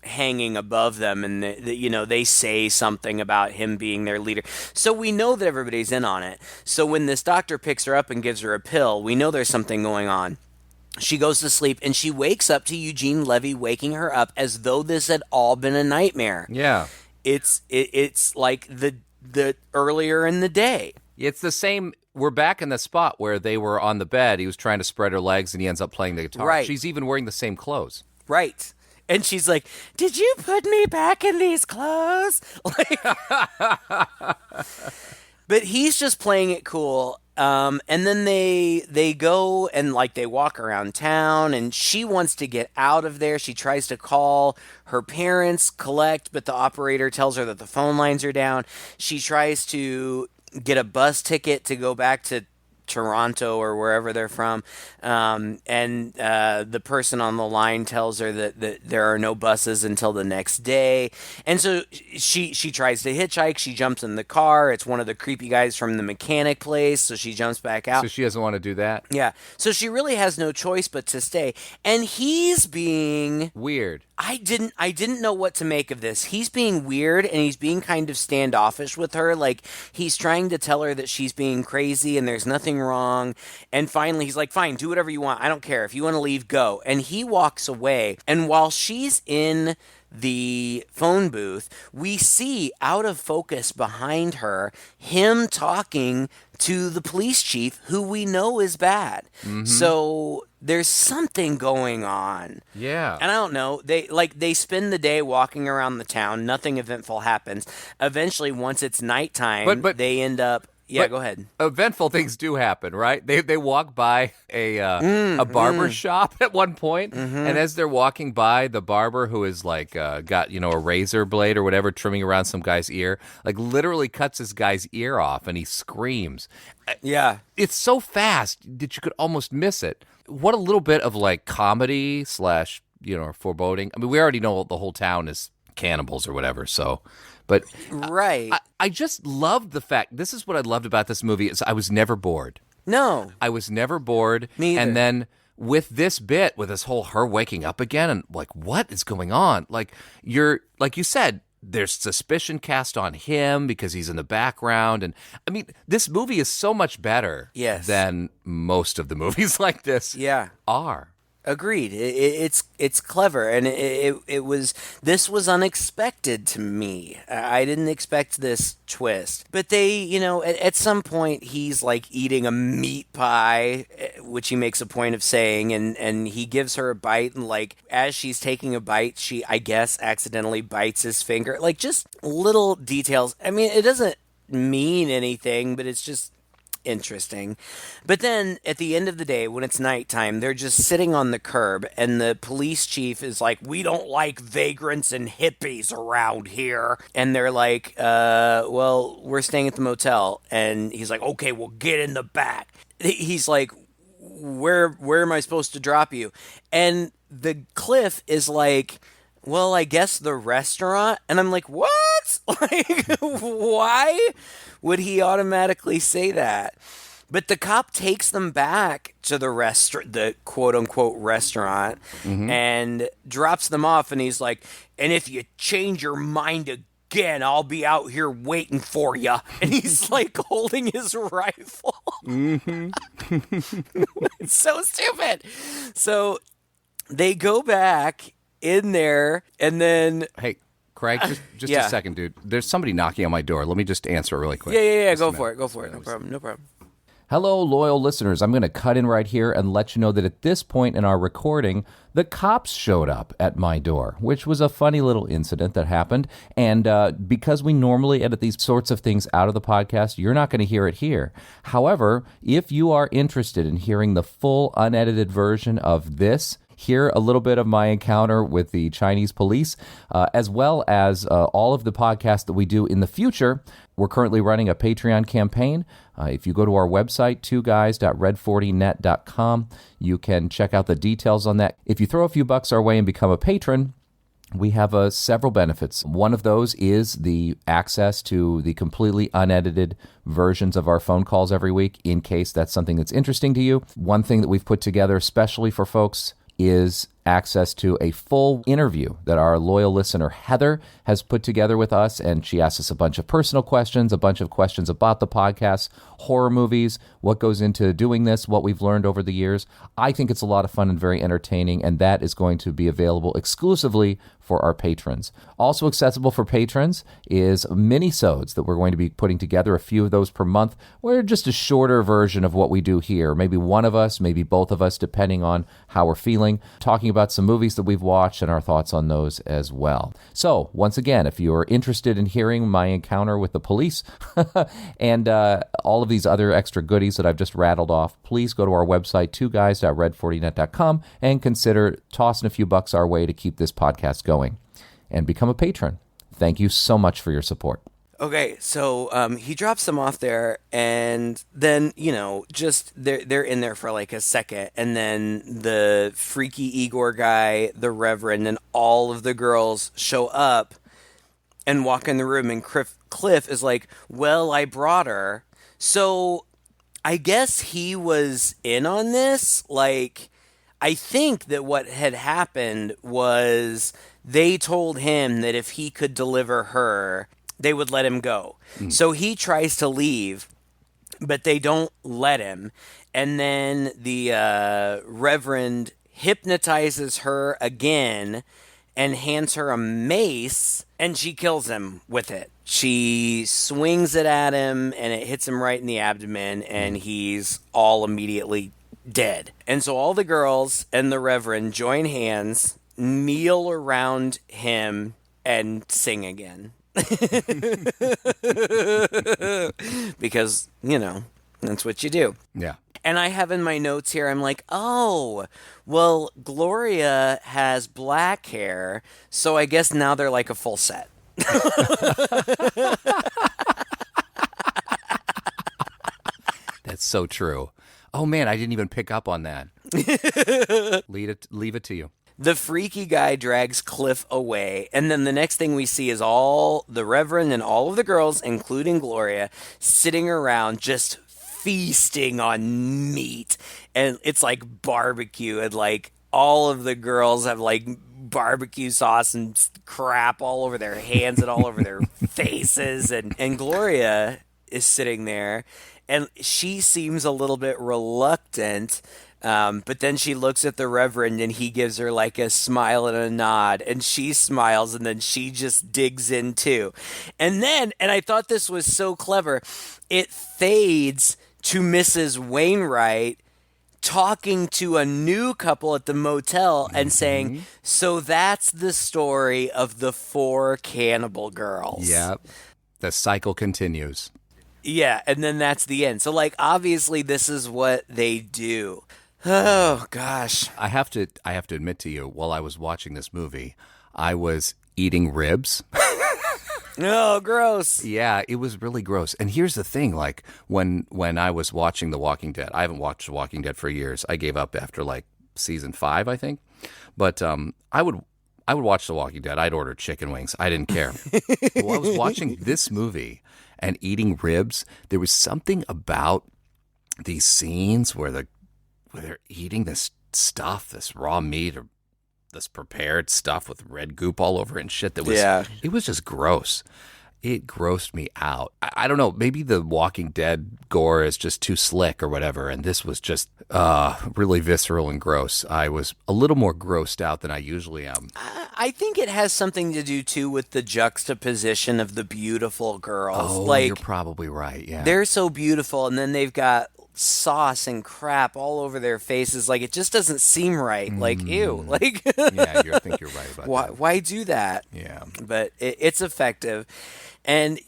hanging above them, and they say something about him being their leader. So we know that everybody's in on it. So when this doctor picks her up and gives her a pill, we know there's something going on. She goes to sleep, and she wakes up to Eugene Levy waking her up as though this had all been a nightmare. Yeah. It's like the earlier in the day. It's the same. We're back in the spot where they were on the bed. He was trying to spread her legs, and he ends up playing the guitar. Right. She's even wearing the same clothes. Right. And she's like, "Did you put me back in these clothes?" But he's just playing it cool. And then they go and they walk around town, and she wants to get out of there. She tries to call her parents, collect, but the operator tells her that the phone lines are down. She tries to get a bus ticket to go back to Toronto or wherever they're from, and the person on the line tells her that there are no buses until the next day, and so she tries to hitchhike. She jumps in the car. It's one of the creepy guys from the mechanic place, so she jumps back out. So she doesn't want to do that? Yeah, so she really has no choice but to stay, and he's being weird. I didn't know what to make of this. He's being weird, and he's being kind of standoffish with her. Like, he's trying to tell her that she's being crazy and there's nothing wrong. And finally, he's like, "Fine, do whatever you want. I don't care. If you want to leave, go." And he walks away. And while she's in the phone booth, we see out of focus behind her him talking to the police chief, who we know is bad. Mm-hmm. So there's something going on. Yeah. And I don't know. They spend the day walking around the town. Nothing eventful happens. Eventually, once it's nighttime, but they end up. Yeah, go ahead. Eventful things do happen, right? They walk by a barber shop at one point, and as they're walking by, the barber, who is got a razor blade or whatever trimming around some guy's ear, literally cuts this guy's ear off, and he screams. Yeah, it's so fast that you could almost miss it. What a little bit of comedy / foreboding. I mean, we already know the whole town is cannibals or whatever, so. But right. I just loved the fact, this is what I loved about this movie, is I was never bored. No. I was never bored. Me either. And then with this bit, with this whole her waking up again, and what is going on? Like you said, there's suspicion cast on him because he's in the background. And I mean, this movie is so much better than most of the movies like this are. Agreed. It's clever, and this was unexpected to me. I didn't expect this twist. But they, at some point he's eating a meat pie, which he makes a point of saying, and he gives her a bite, and as she's taking a bite, she, I guess, accidentally bites his finger. Just little details. I mean, it doesn't mean anything, but it's just interesting. But then at the end of the day, when it's nighttime, they're just sitting on the curb, and the police chief is like, "We don't like vagrants and hippies around here." And they're like, well, we're staying at the motel. And he's like, "Okay, well, get in the back." He's like, where am I supposed to drop you? And the Cliff is like, "Well, I guess the restaurant." And I'm like, what? Why would he automatically say that? But the cop takes them back to the quote-unquote restaurant, and drops them off, and he's like, "And if you change your mind again, I'll be out here waiting for you." And he's holding his rifle. It's so stupid. So they go back in there, and then... Hey, Craig, just a second, dude. There's somebody knocking on my door. Let me just answer it really quick. Yeah. Go for it. No problem. Hello, loyal listeners. I'm going to cut in right here and let you know that at this point in our recording, the cops showed up at my door, which was a funny little incident that happened. And because we normally edit these sorts of things out of the podcast, you're not going to hear it here. However, if you are interested in hearing the full unedited version of this, hear a little bit of my encounter with the Chinese police, as well as all of the podcasts that we do in the future. We're currently running a Patreon campaign. If you go to our website, twoguys.red40net.com, you can check out the details on that. If you throw a few bucks our way and become a patron, we have several benefits. One of those is the access to the completely unedited versions of our phone calls every week, in case that's something that's interesting to you. One thing that we've put together especially for folks is access to a full interview that our loyal listener Heather has put together with us, and she asks us a bunch of personal questions, a bunch of questions about the podcast, horror movies, what goes into doing this, what we've learned over the years. I think it's a lot of fun and very entertaining, and that is going to be available exclusively for our patrons. Also accessible for patrons is mini-sodes that we're going to be putting together, a few of those per month. We're just a shorter version of what we do here. Maybe one of us, maybe both of us, depending on how we're feeling, talking about some movies that we've watched and our thoughts on those as well. So, once again, if you're interested in hearing my encounter with the police and all of these other extra goodies that I've just rattled off, please go to our website, twoguys.red40net.com, and consider tossing a few bucks our way to keep this podcast going and become a patron. Thank you so much for your support. Okay, so he drops them off there, and then, just they're in there for like a second, and then the freaky Igor guy, the Reverend, and all of the girls show up and walk in the room, and Cliff is like, well, I brought her. So I guess he was in on this. Like, I think that what had happened was they told him that if he could deliver her, they would let him go. So he tries to leave, but they don't let him. And then the Reverend hypnotizes her again and hands her a mace, and she kills him with it. She swings it at him, and it hits him right in the abdomen, and he's all immediately dead. And so all the girls and the Reverend join hands, kneel around him, and sing again. Because, that's what you do. Yeah. And I have in my notes here, I'm like, oh, well, Gloria has black hair, so I guess now they're like a full set. That's so true. Oh, man, I didn't even pick up on that. Leave it to you. The freaky guy drags Cliff away, and then the next thing we see is all the Reverend and all of the girls, including Gloria, sitting around just feasting on meat. And it's like barbecue, and like all of the girls have like barbecue sauce and crap all over their hands and all over their faces. And Gloria is sitting there, and she seems a little bit reluctant. But then she looks at the Reverend, and he gives her like a smile and a nod, and she smiles, and then she just digs in too. And I thought this was so clever, it fades to Mrs. Wainwright talking to a new couple at the motel and saying, so that's the story of the 4 Cannibal Girls. Yep. The cycle continues. Yeah, and then that's the end. So, like, obviously this is what they do. Oh, gosh. I have to admit to you, while I was watching this movie, I was eating ribs. Oh, gross. Yeah, it was really gross. And here's the thing, like, when I was watching The Walking Dead, I haven't watched The Walking Dead for years. I gave up after, like, season 5, I think. But I would watch The Walking Dead. I'd order chicken wings. I didn't care. While I was watching this movie and eating ribs, there was something about these scenes where they're eating this stuff, this raw meat or this prepared stuff with red goop all over it and shit that was, It was just gross. It grossed me out. I don't know, maybe The Walking Dead gore is just too slick or whatever, and this was just really visceral and gross. I was a little more grossed out than I usually am. I think it has something to do, too, with the juxtaposition of the beautiful girls. Oh, like, you're probably right, yeah. They're so beautiful, and then they've got sauce and crap all over their faces. Like, it just doesn't seem right. Like, ew. Like, Yeah, I think you're right about that. Why do that? Yeah. But it's effective. And,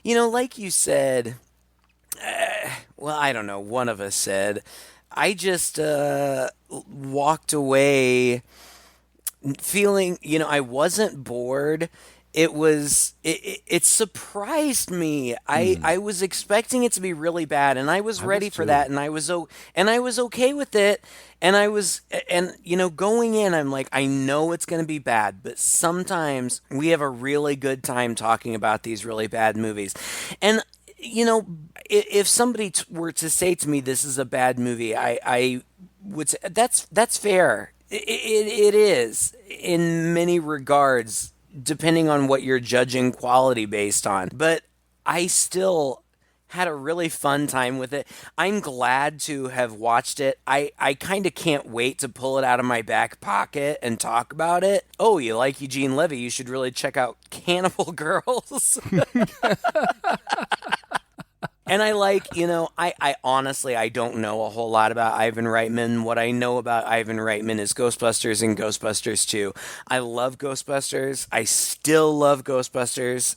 like you said, well, I don't know, one of us said, I just walked away feeling, I wasn't bored. It surprised me. I was expecting it to be really bad, and I was ready for that, and I was okay with it. And going in, I'm like, I know it's going to be bad, but sometimes we have a really good time talking about these really bad movies. And if somebody were to say to me, this is a bad movie, I would say that's fair. It is in many regards, depending on what you're judging quality based on. But I still had a really fun time with it. I'm glad to have watched it. I kind of can't wait to pull it out of my back pocket and talk about it. Oh, you like Eugene Levy? You should really check out Cannibal Girls. And I like, I honestly, I don't know a whole lot about Ivan Reitman. What I know about Ivan Reitman is Ghostbusters and Ghostbusters 2. I love Ghostbusters. I still love Ghostbusters.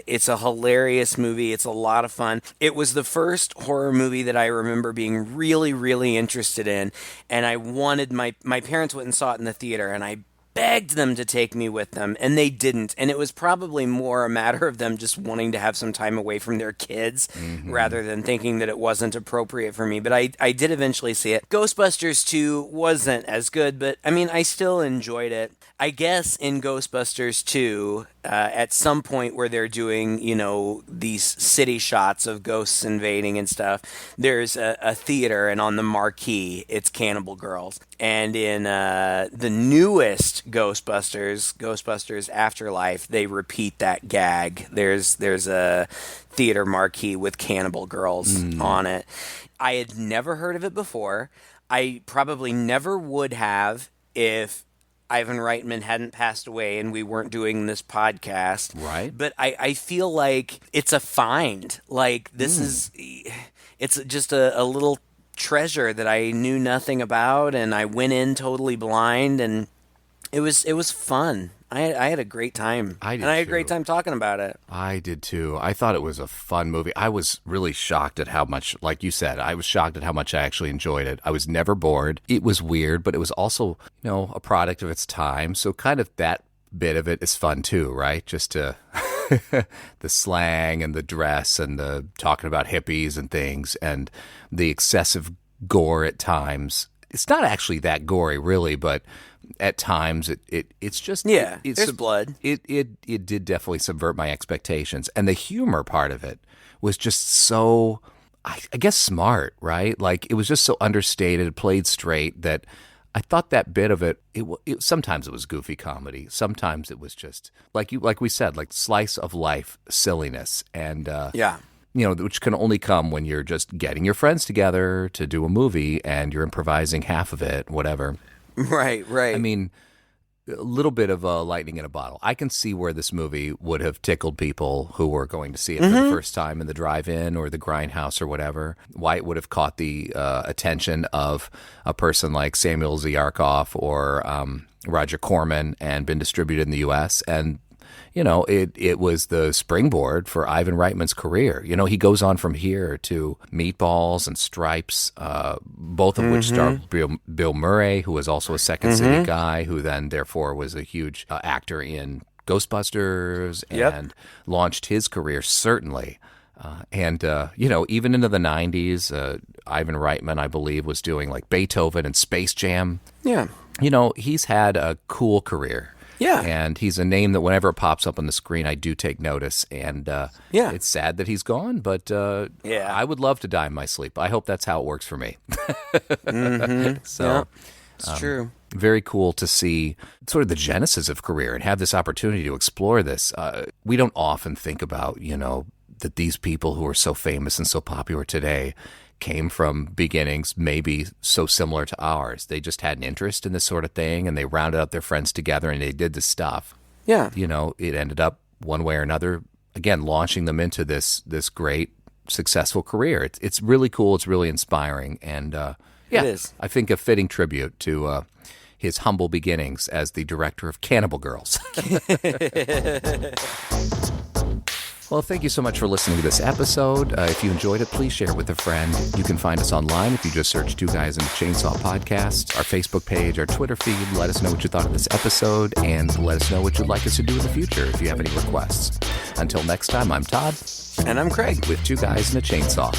It's a hilarious movie. It's a lot of fun. It was the first horror movie that I remember being really, really interested in. And I wanted, my parents went and saw it in the theater, and I begged them to take me with them, and they didn't. And it was probably more a matter of them just wanting to have some time away from their kids rather than thinking that it wasn't appropriate for me. But I did eventually see it. Ghostbusters 2 wasn't as good, but I mean, I still enjoyed it. I guess in Ghostbusters 2, at some point where they're doing, these city shots of ghosts invading and stuff, there's a theater, and on the marquee, it's Cannibal Girls. And in the newest Ghostbusters Afterlife, they repeat that gag. There's a theater marquee with Cannibal Girls on it. I had never heard of it before. I probably never would have if Ivan Reitman hadn't passed away and we weren't doing this podcast. Right. But I feel like it's a find. Like, this it's just a little treasure that I knew nothing about, and I went in totally blind, and it was fun. I had a great time. I had a great time talking about it. I did too. I thought it was a fun movie. I was really shocked at how much, like you said, I was shocked at how much I actually enjoyed it. I was never bored. It was weird, but it was also, a product of its time. So kind of that bit of it is fun too, right? Just to the slang and the dress and the talking about hippies and things and the excessive gore at times. It's not actually that gory, really, but at times it's just there's blood. It did definitely subvert my expectations, and the humor part of it was just so, I guess, smart, right? Like, it was just so understated, played straight, that I thought that bit of it sometimes it was goofy comedy, sometimes it was just like we said, like slice of life silliness, and which can only come when you're just getting your friends together to do a movie and you're improvising half of it, whatever. Right. I mean, a little bit of lightning in a bottle. I can see where this movie would have tickled people who were going to see it for the first time in the drive-in or the grindhouse or whatever. Why it would have caught the attention of a person like Samuel Ziarkoff or Roger Corman and been distributed in the U.S., and it was the springboard for Ivan Reitman's career. He goes on from here to Meatballs and Stripes, both of which star Bill Murray, who was also a Second City guy, who then therefore was a huge actor in Ghostbusters and launched his career, certainly. And even into the 90s, Ivan Reitman, I believe, was doing like Beethoven and Space Jam. Yeah. He's had a cool career. Yeah. And he's a name that whenever it pops up on the screen, I do take notice. And it's sad that he's gone, but I would love to die in my sleep. I hope that's how it works for me. So it's true. Very cool to see sort of the genesis of career and have this opportunity to explore this. We don't often think about, that these people who are so famous and so popular today came from beginnings maybe so similar to ours. They just had an interest in this sort of thing, and they rounded up their friends together and they did this stuff. Yeah. It ended up one way or another, again, launching them into this great successful career. It's really cool. It's really inspiring. And yeah, It is. I think a fitting tribute to his humble beginnings as the director of Cannibal Girls. Well, thank you so much for listening to this episode. If you enjoyed it, please share it with a friend. You can find us online if you just search Two Guys in a Chainsaw Podcast, our Facebook page, our Twitter feed. Let us know what you thought of this episode, and let us know what you'd like us to do in the future if you have any requests. Until next time, I'm Todd. And I'm Craig. With Two Guys in a Chainsaw.